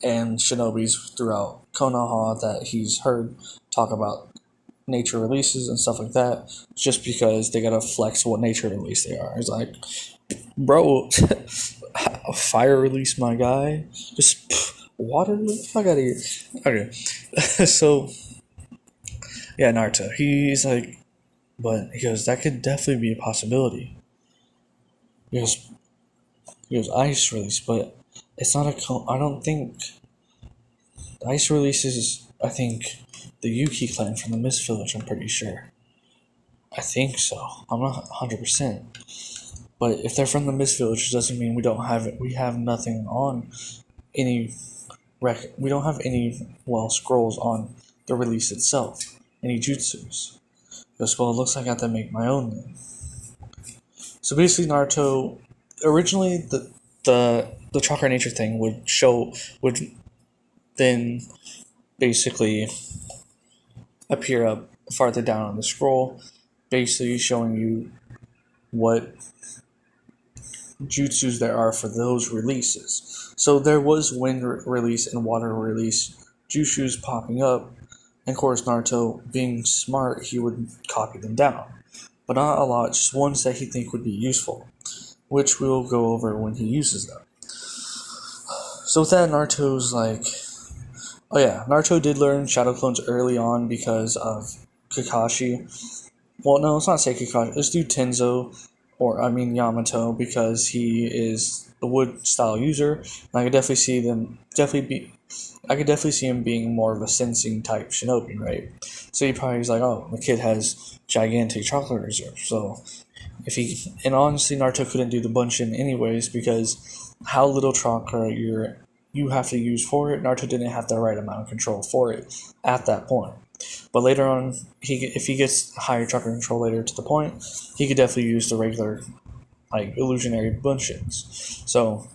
A: and shinobis throughout Konoha that he's heard talk about nature releases and stuff like that, just because they gotta flex what nature release they are. It's like, bro, fire release, my guy. Just water, fuck out of here. Okay, so yeah, Naruto. He's like, but he goes, that could definitely be a possibility. He goes ice release, but it's not I don't think ice releases. I think the Yuki clan from the Mist Village. I'm pretty sure. I think so. I'm not 100%. But if they're from the Mist Village, it doesn't mean we don't have it. We have nothing on any we don't have any scrolls on the release itself. Any jutsus. Because, well, it looks like I have to make my own then. So basically, Naruto originally the chakra nature thing would then basically appear up farther down on the scroll, basically showing you what jutsus there are for those releases. So there was wind release and water release jutsus popping up, and of course Naruto, being smart, he would copy them down, but not a lot, just ones that he think would be useful, which we'll go over when he uses them. So with that, Naruto's like, oh yeah, Naruto did learn Shadow Clones early on because of Kakashi. Well, no, let's not say Kakashi. Let's do Tenzo, or I mean Yamato, because he is a wood style user, and I could definitely see I could definitely see him being more of a sensing type shinobi, right? So he probably is like, oh, the kid has gigantic chakra reserve, so and honestly, Naruto couldn't do the Bunshin anyways because how little chakra you have to use for it. Naruto didn't have the right amount of control for it at that point. But later on, if he gets higher chakra control later to the point, he could definitely use the regular, like, illusionary Bunshins. So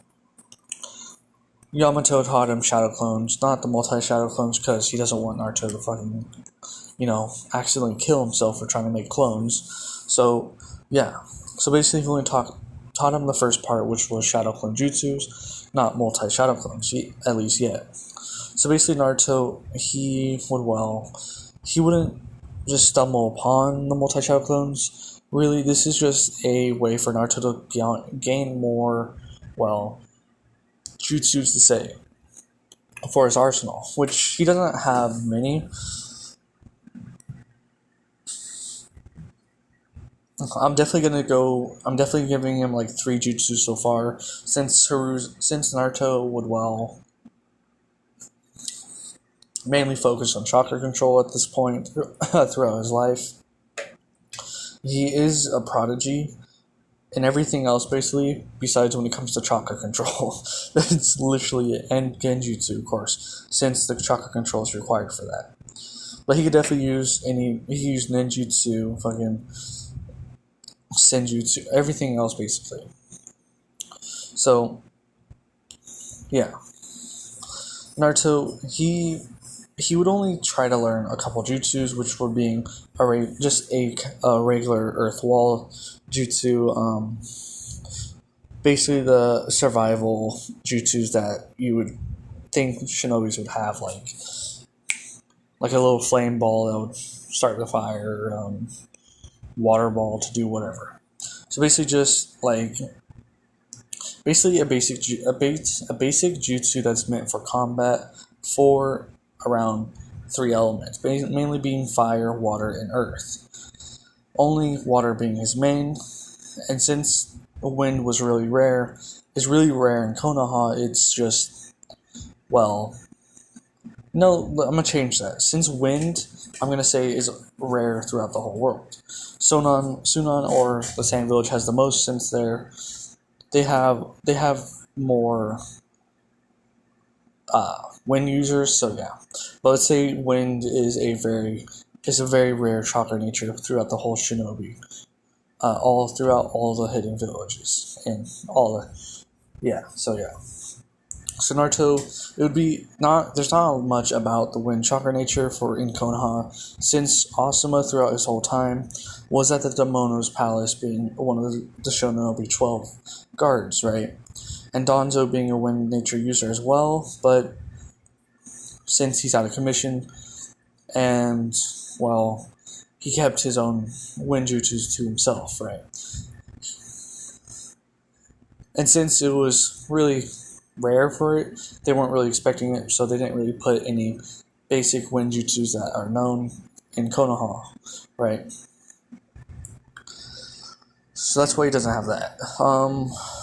A: Yamato taught him Shadow Clones, not the multi-Shadow Clones, because he doesn't want Naruto to fucking, accidentally kill himself for trying to make clones. So, yeah. So basically, he only taught him the first part, which was Shadow Clone Jutsus, not multi-Shadow Clones, at least yet. So basically, Naruto, he wouldn't just stumble upon the multi-Shadow Clones. Really, this is just a way for Naruto to gain more, jutsus to say for his arsenal, which he doesn't have many. I'm definitely giving him like 3 jutsu so far, since Naruto would mainly focus on chakra control at this point throughout his life. He is a prodigy in everything else, basically, besides when it comes to chakra control. It's literally it. And genjutsu, of course, since the chakra control is required for that. But he could definitely use ninjutsu, fucking senjutsu, everything else, basically. So, yeah. Naruto, he would only try to learn a couple jutsus, which were being just a regular earth wall jutsu, basically the survival jutsus that you would think shinobis would have, like a little flame ball that would start the fire, water ball to do whatever. So basically, just like a basic jutsu that's meant for combat for around 3 elements, mainly being fire, water, and earth. Only water being his main, and since wind is really rare in Konoha, it's just, no, I'm gonna change that. Since wind, I'm gonna say, is rare throughout the whole world. Sunan, or the Sand Village, has the most, since they have more wind users. So yeah, but let's say wind is a very rare chakra nature throughout the whole shinobi, all throughout all the hidden villages and all the So Naruto, it would be not. There's not much about the wind chakra nature in Konoha, since Asuma throughout his whole time was at the Daimono's palace, being one of the Shinobi 12 guards, right? And Danzo being a wind nature user as well, but since he's out of commission, and he kept his own wind jutsus to himself, right? And since it was really rare for it, they weren't really expecting it, so they didn't really put any basic wind jutsus that are known in Konoha, right? So that's why he doesn't have that.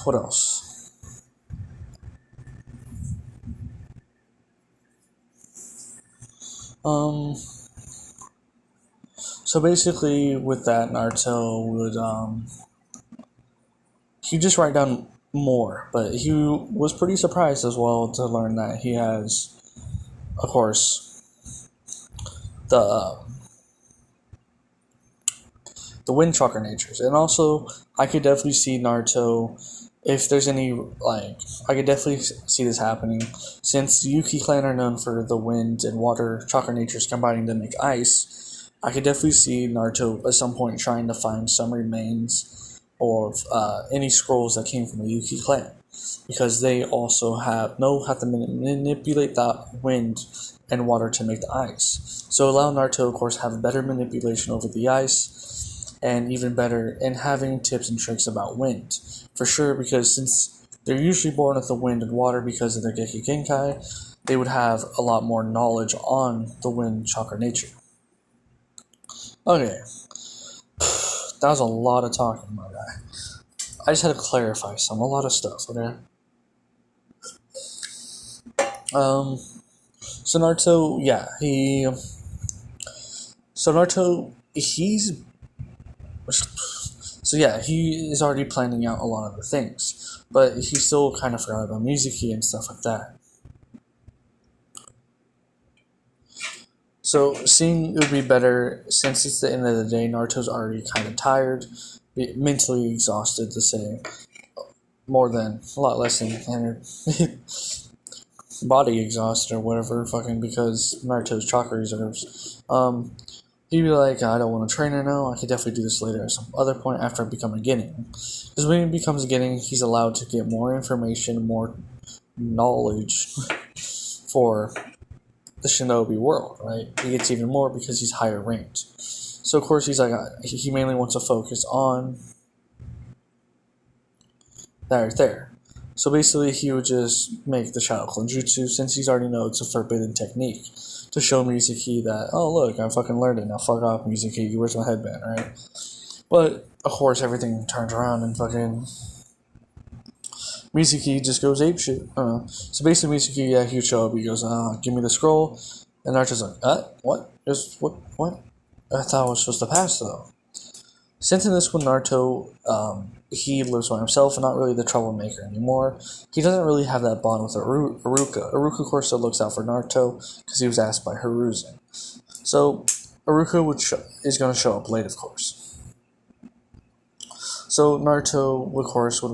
A: What else? So basically, with that, Naruto would he just write down more, but he was pretty surprised as well to learn that he has, of course, the wind chakra natures, and also I could definitely see Naruto if there's any, like, I could definitely see this happening. Since the Yuki clan are known for the wind and water chakra natures combining to make ice, I could definitely see Naruto at some point trying to find some remains or any scrolls that came from the Yuki clan, because they also know how to manipulate the wind and water to make the ice. So allow Naruto, of course, have better manipulation over the ice, and even better in having tips and tricks about wind. For sure, because since they're usually born with the wind and water because of their Geki Genkai, they would have a lot more knowledge on the wind chakra nature. Okay. That was a lot of talking, my guy. I just had to clarify a lot of stuff, okay? So Naruto, he is already planning out a lot of the things, but he still kind of forgot about Mizuki and stuff like that. So seeing it would be better, since it's the end of the day, Naruto's already kind of tired, mentally exhausted to say, a lot less than body exhausted or whatever, fucking because Naruto's chakra reserves. He'd be like, I don't want to train right now, I could definitely do this later at some other point after I become a Genin. Because when he becomes a Genin, he's allowed to get more information, more knowledge for the shinobi world, right? He gets even more because he's higher ranked. So of course he's like, he mainly wants to focus on that right there. So basically he would just make the Shadow Clone Jutsu, since he's already know it's a forbidden technique, to show Mizuki that, oh look, I fucking learned it, now fuck off Mizuki, where's my headband, right? But of course everything turns around and fucking Mizuki just goes apeshit. So basically Mizuki, he would show up, he goes, give me the scroll, and Naruto's like, what? What? I thought I was supposed to pass though. Since in this one Naruto, he lives by himself and not really the troublemaker anymore, he doesn't really have that bond with Iruka. Iruka, of course, still looks out for Naruto because he was asked by Hiruzen. So Iruka is going to show up late, of course. So Naruto, of course, would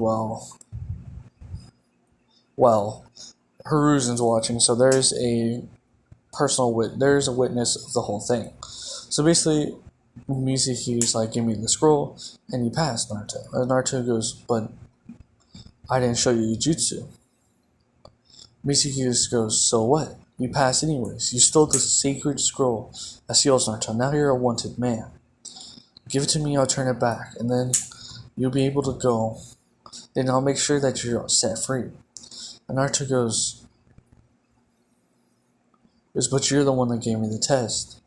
A: Hiruzen's watching, so there's a witness of the whole thing. So basically, Mizuki's like, give me the scroll, and you pass Naruto. And Naruto goes, but I didn't show you jutsu. Mizuki just goes, so what? You passed anyways. You stole the sacred scroll that seals Naruto. Now you're a wanted man. Give it to me, I'll turn it back, and then you'll be able to go. Then I'll make sure that you're set free. And Naruto goes, but you're the one that gave me the test.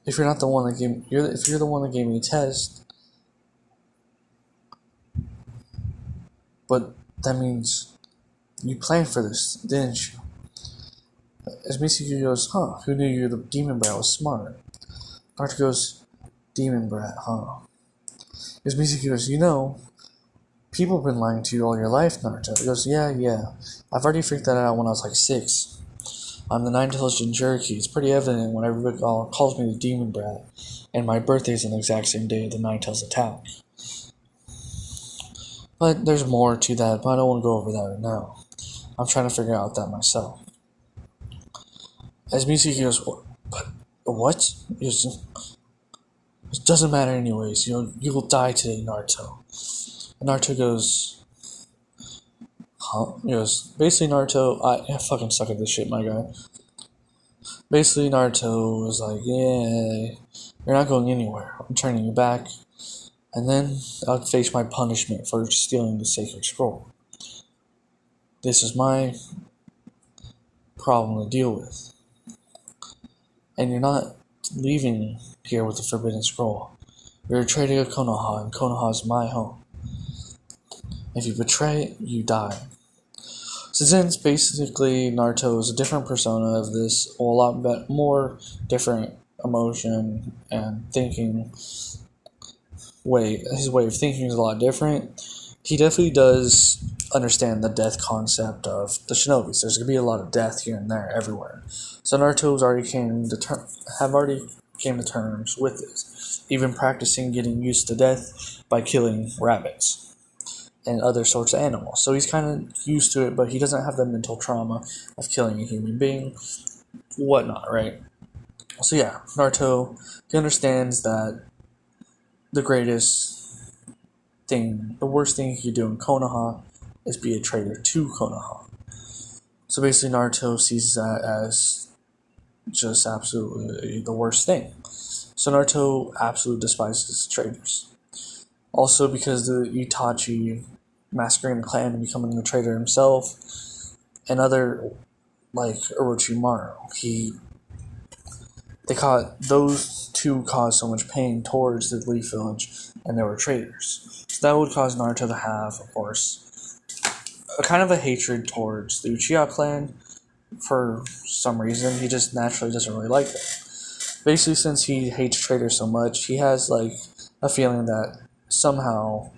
A: If you're the one that gave me the test, but that means you planned for this, didn't you? As Mizuki goes, who knew you the demon brat was smart? Naruto goes, demon brat, As Mizuki goes, people have been lying to you all your life, Naruto. He goes, yeah, I've already figured that out when I was like 6. I'm the Nine-Tails Jinchuriki. It's pretty evident when everybody calls me the Demon Brat, and my birthday's on the exact same day of the Nine-Tails attack. But there's more to that, but I don't want to go over that right now. I'm trying to figure out that myself. As Mizuki goes, what? It doesn't matter anyways. You'll die today, Naruto. And Naruto goes, He goes, basically Naruto, I fucking suck at this shit, my guy. Basically Naruto was like, yeah, you're not going anywhere. I'm turning you back. And then I'll face my punishment for stealing the sacred scroll. This is my problem to deal with. And you're not leaving here with the forbidden scroll. You're trading a Konoha, and Konoha is my home. If you betray it, you die. So since basically Naruto is a different persona of this, a lot more different emotion and thinking his way of thinking is a lot different. He definitely does understand the death concept of the shinobis. There's going to be a lot of death here and there, everywhere. So Naruto's already came to terms with this, even practicing getting used to death by killing rabbits. and other sorts of animals. So he's kind of used to it, but he doesn't have the mental trauma of killing a human being, whatnot, right? So yeah, Naruto, he understands that the greatest thing, the worst thing he could do in Konoha is be a traitor to Konoha. So basically, Naruto sees that as just absolutely the worst thing. So Naruto absolutely despises traitors. Also, because the Itachi massacring the clan and becoming a traitor himself, and other like Orochimaru, those two caused so much pain towards the Leaf Village, and they were traitors. So that would cause Naruto to have, of course, a kind of a hatred towards the Uchiha clan. For some reason, he just naturally doesn't really like them. Basically, since he hates traitors so much, he has like a feeling that somehow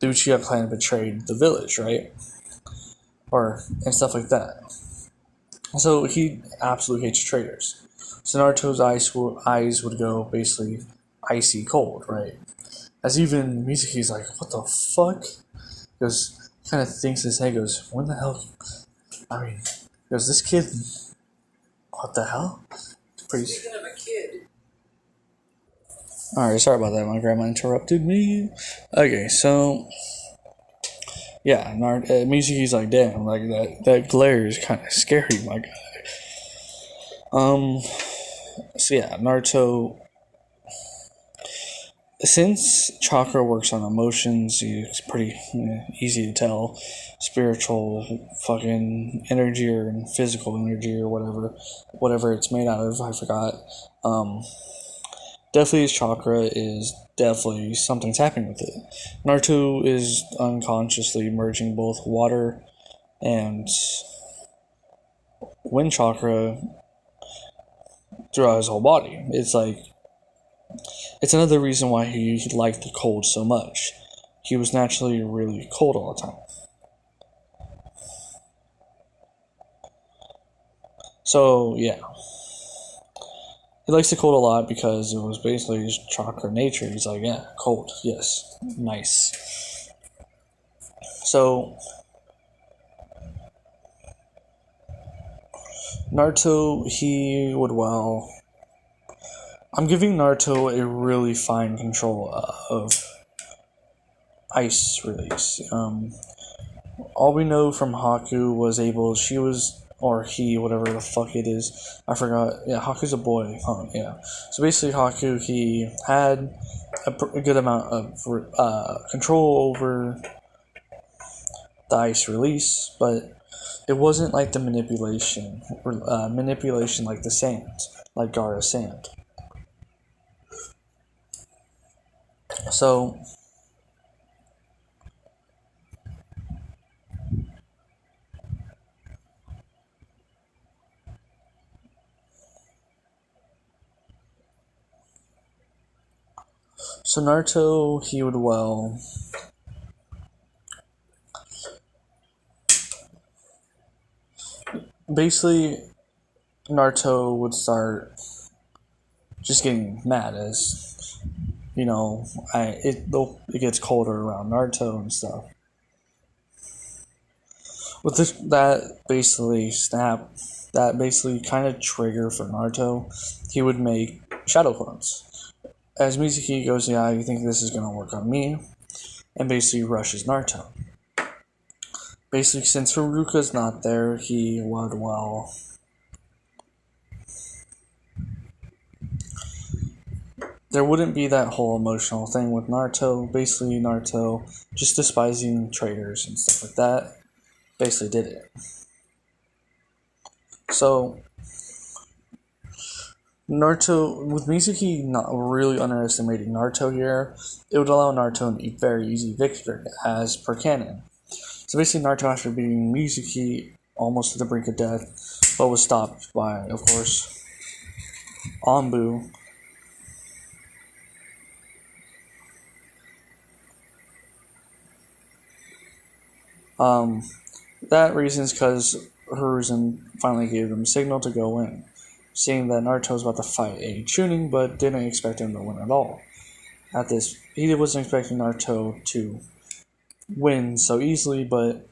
A: the Uchiha clan betrayed the village, right? And stuff like that. So he absolutely hates traitors. So Naruto's eyes would go basically icy cold, right? As even Mizuki's like, what the fuck? Because kind of thinks in his head, goes, when the hell? I mean, goes, this kid, what the hell? Pretty. Speaking of a kid. Alright, sorry about that. My grandma interrupted me. Okay, so yeah, Mizuki's like, damn, like that glare is kind of scary, my guy. So yeah, Naruto. Since chakra works on emotions, it's pretty easy to tell spiritual fucking energy or physical energy or whatever it's made out of. I forgot. Definitely his chakra is definitely something's happening with it. Naruto is unconsciously merging both water and wind chakra throughout his whole body. It's another reason why he liked the cold so much. He was naturally really cold all the time. So, yeah. He likes the cold a lot because it was basically his chakra nature. He's like, yeah, cold, yes, nice. So, Naruto, I'm giving Naruto a really fine control of ice release. All we know from Haku whatever the fuck it is. I forgot. Yeah, Haku's a boy. Yeah. So basically, Haku, he had a good amount of control over the ice release, but it wasn't like the manipulation like the sand, like Gaara's sand. So Naruto, he would basically Naruto would start just getting mad as it gets colder around Naruto and stuff. With that basically kind of trigger for Naruto, he would make shadow clones. As Mizuki goes, yeah, you think this is gonna work on me, and basically rushes Naruto. Basically, since Haruka's not there, he would there wouldn't be that whole emotional thing with Naruto. Basically, Naruto just despising traitors and stuff like that basically did it. So, Naruto, with Mizuki not really underestimating Naruto here, it would allow Naruto an very easy victory, as per canon. So basically, Naruto, after beating Mizuki almost to the brink of death, but was stopped by, of course, Anbu. That reason is because Hiruzen finally gave them a signal to go in, seeing that Naruto was about to fight a Chunin, but didn't expect him to win at all. He wasn't expecting Naruto to win so easily, but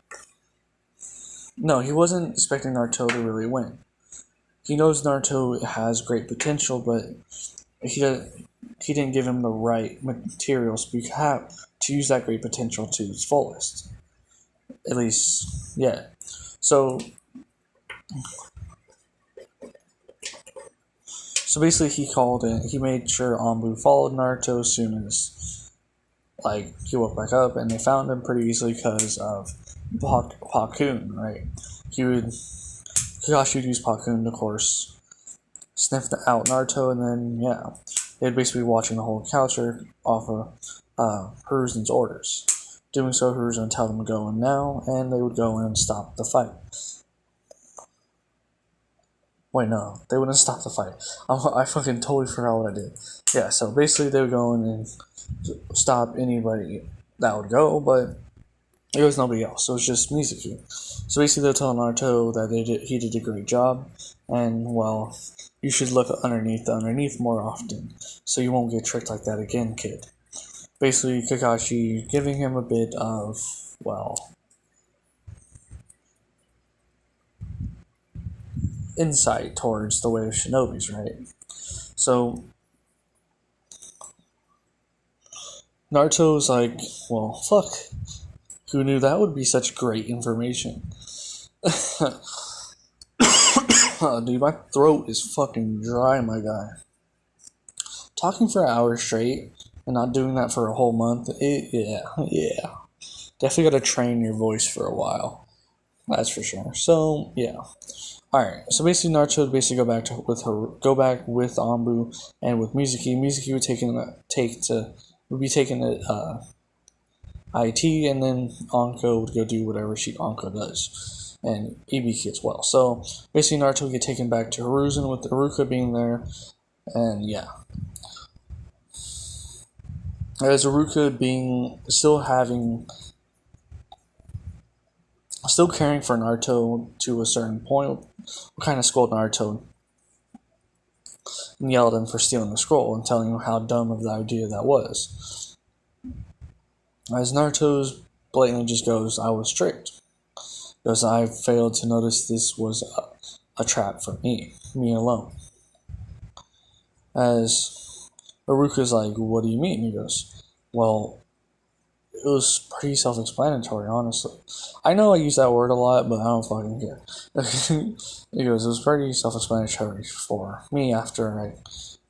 A: no, he wasn't expecting Naruto to really win. He knows Naruto has great potential, but he he didn't give him the right materials to use that great potential to its fullest. At least, yeah. So basically, he called it. He made sure Anbu followed Naruto as soon as he woke back up, and they found him pretty easily because of Pakun, right? He would Kakashi would use Pakun, of course, sniff out Naruto, and then yeah, they'd basically be watching the whole culture off of Hiruzen's orders. Doing so, Hiruzen would tell them to go in now, and they would go in and stop the fight. Wait, no, they wouldn't stop the fight. I fucking totally forgot what I did. Yeah, so basically they would go in and stop anybody that would go, but there was nobody else. So it was just Mizuki. So basically they'll tell Naruto that he did a great job, and well, you should look underneath more often, so you won't get tricked like that again, kid. Basically, Kakashi giving him a bit of, well, insight towards the way of shinobis, right? So Naruto's like, well, fuck. Who knew that would be such great information? Dude, my throat is fucking dry, my guy. Talking for an hour straight and not doing that for a whole month, yeah. Definitely gotta train your voice for a while. That's for sure. So, yeah. Alright, so basically Naruto would basically go back with Anbu and with Mizuki. Mizuki would be taking IT, and then Anko would go do whatever Anko does, and Ibiki as well. So basically, Naruto would get taken back to Hiruzen with Iruka being there, and yeah. As Iruka being still caring for Naruto to a certain point, we kind of scold Naruto and yelled at him for stealing the scroll and telling him how dumb of the idea that was. As Naruto's blatantly just goes, I was tricked. Because I failed to notice this was a trap for me alone. As Iruka's like, what do you mean? He goes, well, it was pretty self-explanatory, honestly. I know I use that word a lot, but I don't fucking care. He goes, it was pretty self-explanatory for me after I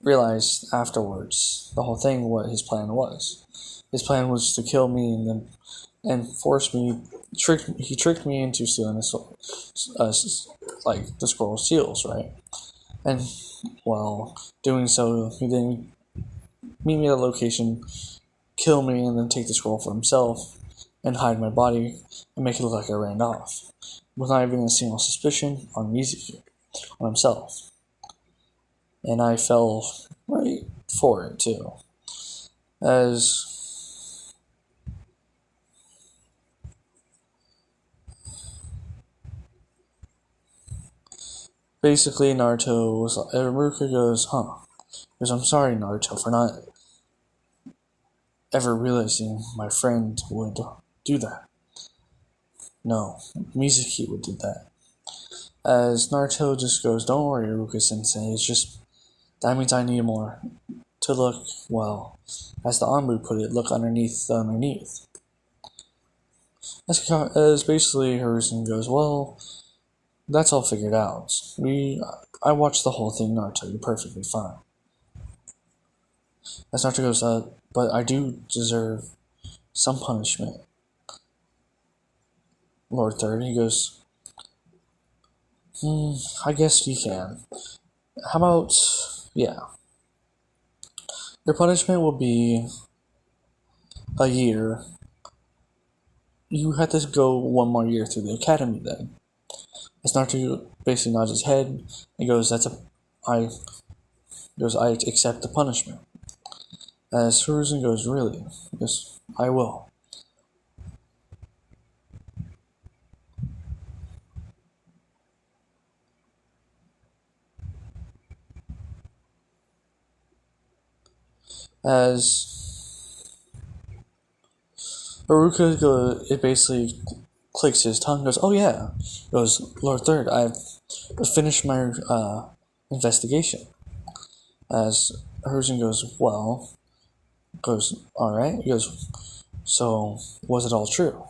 A: realized afterwards the whole thing what his plan was. His plan was to kill me and force me. He tricked me into stealing the scroll seals, right? And while doing so, he then meet me at a location, kill me, and then take the scroll for himself and hide my body and make it look like I ran off, with not even a single suspicion on Mizuki, on himself. And I fell right for it too, as basically Iruka goes, because I'm sorry, Naruto, for not ever realizing my friend would do that. No, Mizuki would do that. As Naruto just goes, don't worry, Iruka sensei, it's just, that means I need more to look, well, as the Anbu put it, look underneath. As basically Hiruzen goes, well, that's all figured out. I watched the whole thing, Naruto, you're perfectly fine. As Naruto goes, but I do deserve some punishment, Lord Third. He goes, I guess you can. How about, yeah. Your punishment will be a year. You have to go one more year through the academy then. As Naruto basically nods his head and goes, I accept the punishment. As Hiruzen goes, really? Yes, I will. As Haruka goes, it basically clicks his tongue, goes, oh yeah. Goes, Lord Third, I've finished my investigation. As Hiruzen goes, well, goes, alright. He goes, so was it all true?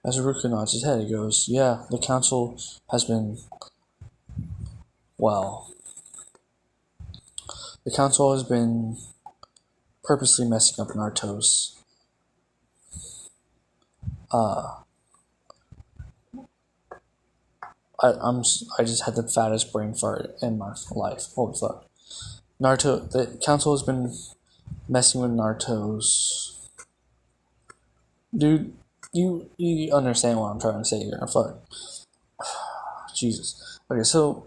A: As Haruka nods his head, he goes, yeah, the council has been, well, the council has been purposely messing up Naruto's I just had the fattest brain fart in my life. Holy fuck. Naruto, the council has been messing with Naruto's. Dude, you understand what I'm trying to say here. Fuck. Jesus. Okay, so.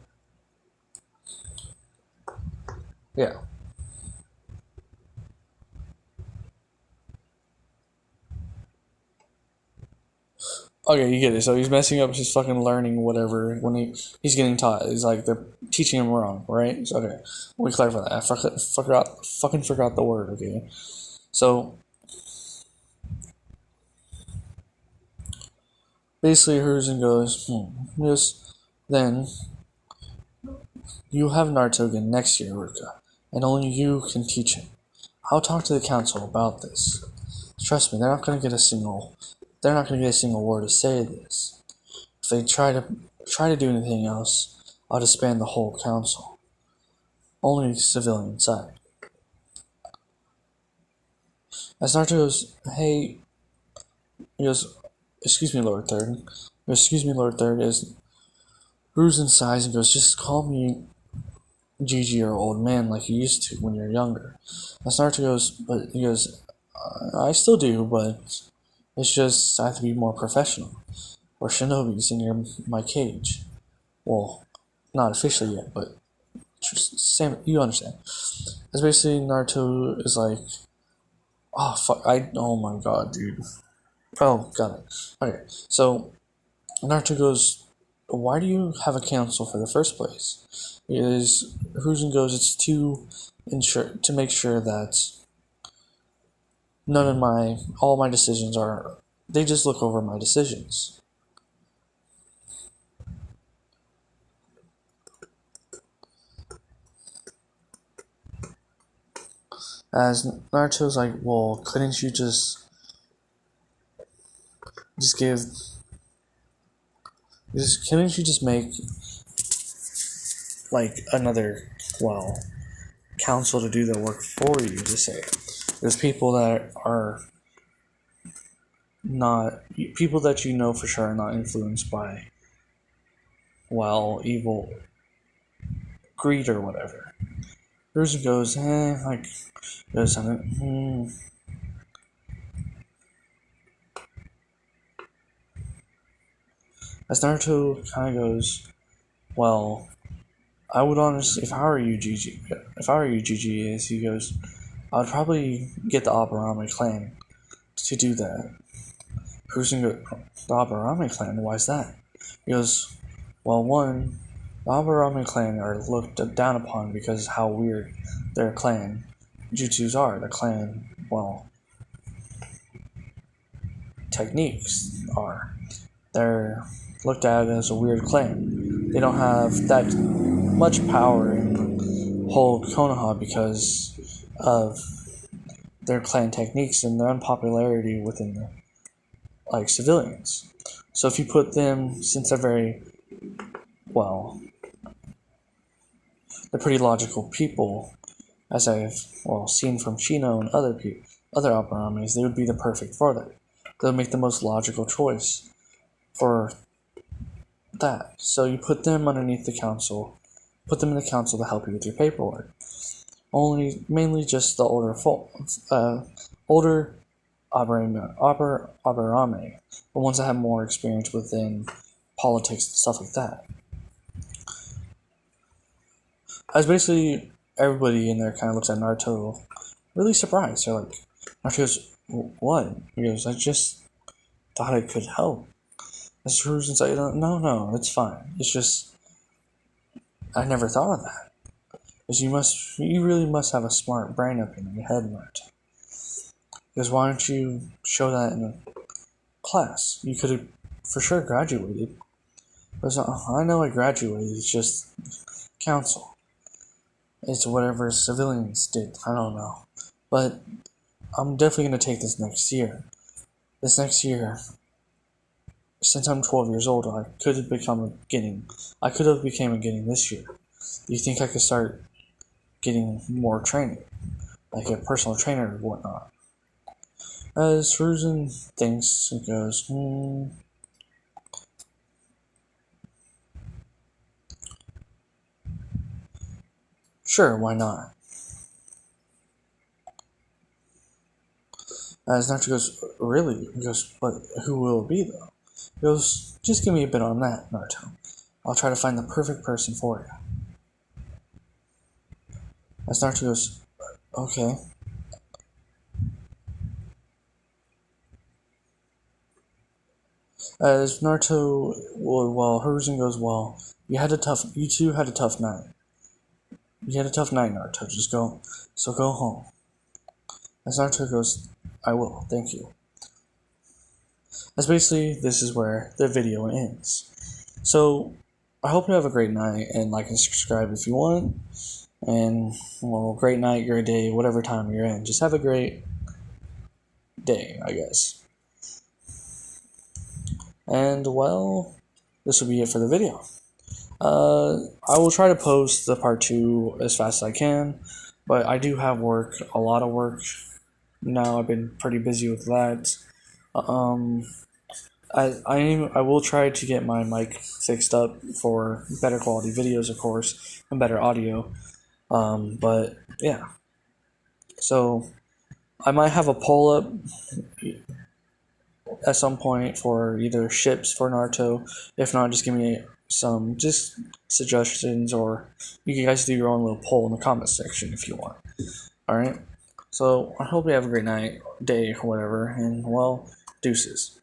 A: Yeah. Okay, you get it. So he's messing up his fucking learning, whatever, when he's getting taught. He's like, they're teaching him wrong, right? So, okay, let me clarify that. I fucking forgot the word, okay? So, basically, Hiruzen goes, yes, then you have Naruto again next year, Ruka, and only you can teach him. I'll talk to the council about this. Trust me, they're not gonna get a single word to say this. If they try to do anything else, I'll disband the whole council. Only civilian side. As Naruto goes, hey, he goes, excuse me, Lord Third. Excuse me, Lord Third. As Hiruzen sighs and goes, just call me Gigi or old man like you used to when you're younger. As Naruto goes, but he goes, I still do, but it's just I have to be more professional. Or shinobis in my cage. Well, not officially yet, but Sam, you understand. As basically Naruto is like, oh fuck, oh my god, dude. Oh, got it. Okay, so Naruto goes, why do you have a council for the first place? Because Hiruzen goes, it's to make sure that all my decisions are, they just look over my decisions. As Naruto's like, well, couldn't you just couldn't you just make like another, well, council to do the work for you? To say there's people that are not people that you know for sure are not influenced by, well, evil greed or whatever. Hiruzen goes, like, goes, As Naruto kind of goes, well, I would honestly, if I were you, GG, as he goes, I would probably get the Aburame clan to do that. Hiruzen goes, the Aburame clan, why's that? He goes, well, one, the Aburame clan are looked down upon because of how weird their clan jutsus are. The clan, well, techniques are. They're looked at as a weird clan. They don't have that much power in whole Konoha because of their clan techniques and their unpopularity within the civilians. So if you put them, since they're very, well, they're pretty logical people, as I've seen from Chino and other Abaramis, they would be the perfect for that. They'll make the most logical choice for that. So you put them underneath the council, put them in the council to help you with your paperwork. Mainly just the older Aburame, the ones that have more experience within politics and stuff like that. As basically everybody in there kind of looks at Naruto really surprised. They're like, Naruto goes, what? He goes, I just thought it could help. As Hiruzen's like, no, it's fine. It's just, I never thought of that. Because you really must have a smart brain up in your head, Naruto. Because why don't you show that class. You could have for sure graduated. But I know I graduated. It's just council. It's whatever civilians did. I don't know. But I'm definitely going to take this next year. This next year, since I'm 12 years old, I could have become a Guinea. I could have became a Guinea this year. Do you think I could start getting more training, like a personal trainer or whatnot? As Ruzen thinks, he goes, sure, why not? As Naruto goes, really? He goes, but who will it be though? He goes, just give me a bit on that, Naruto. I'll try to find the perfect person for you. As Naruto goes, okay. As Naruto, well, Hiruzen goes, well, you two had a tough night. You had a tough night, Naruto. So go home. As Naruto goes, I will, thank you. As basically, this is where the video ends. So, I hope you have a great night, and like and subscribe if you want. And, well, great night, great day, whatever time you're in. Just have a great day, I guess. And, well, this will be it for the video. I will try to post the part 2 as fast as I can, but I do have work, a lot of work. Now I've been pretty busy with that. I will try to get my mic fixed up for better quality videos, of course, and better audio. But yeah, so I might have a poll up at some point for either ships for Naruto. If not, just give me some just suggestions, or you guys do your own little poll in the comment section if you want. All right. So I hope you have a great night, day, whatever, and well, deuces.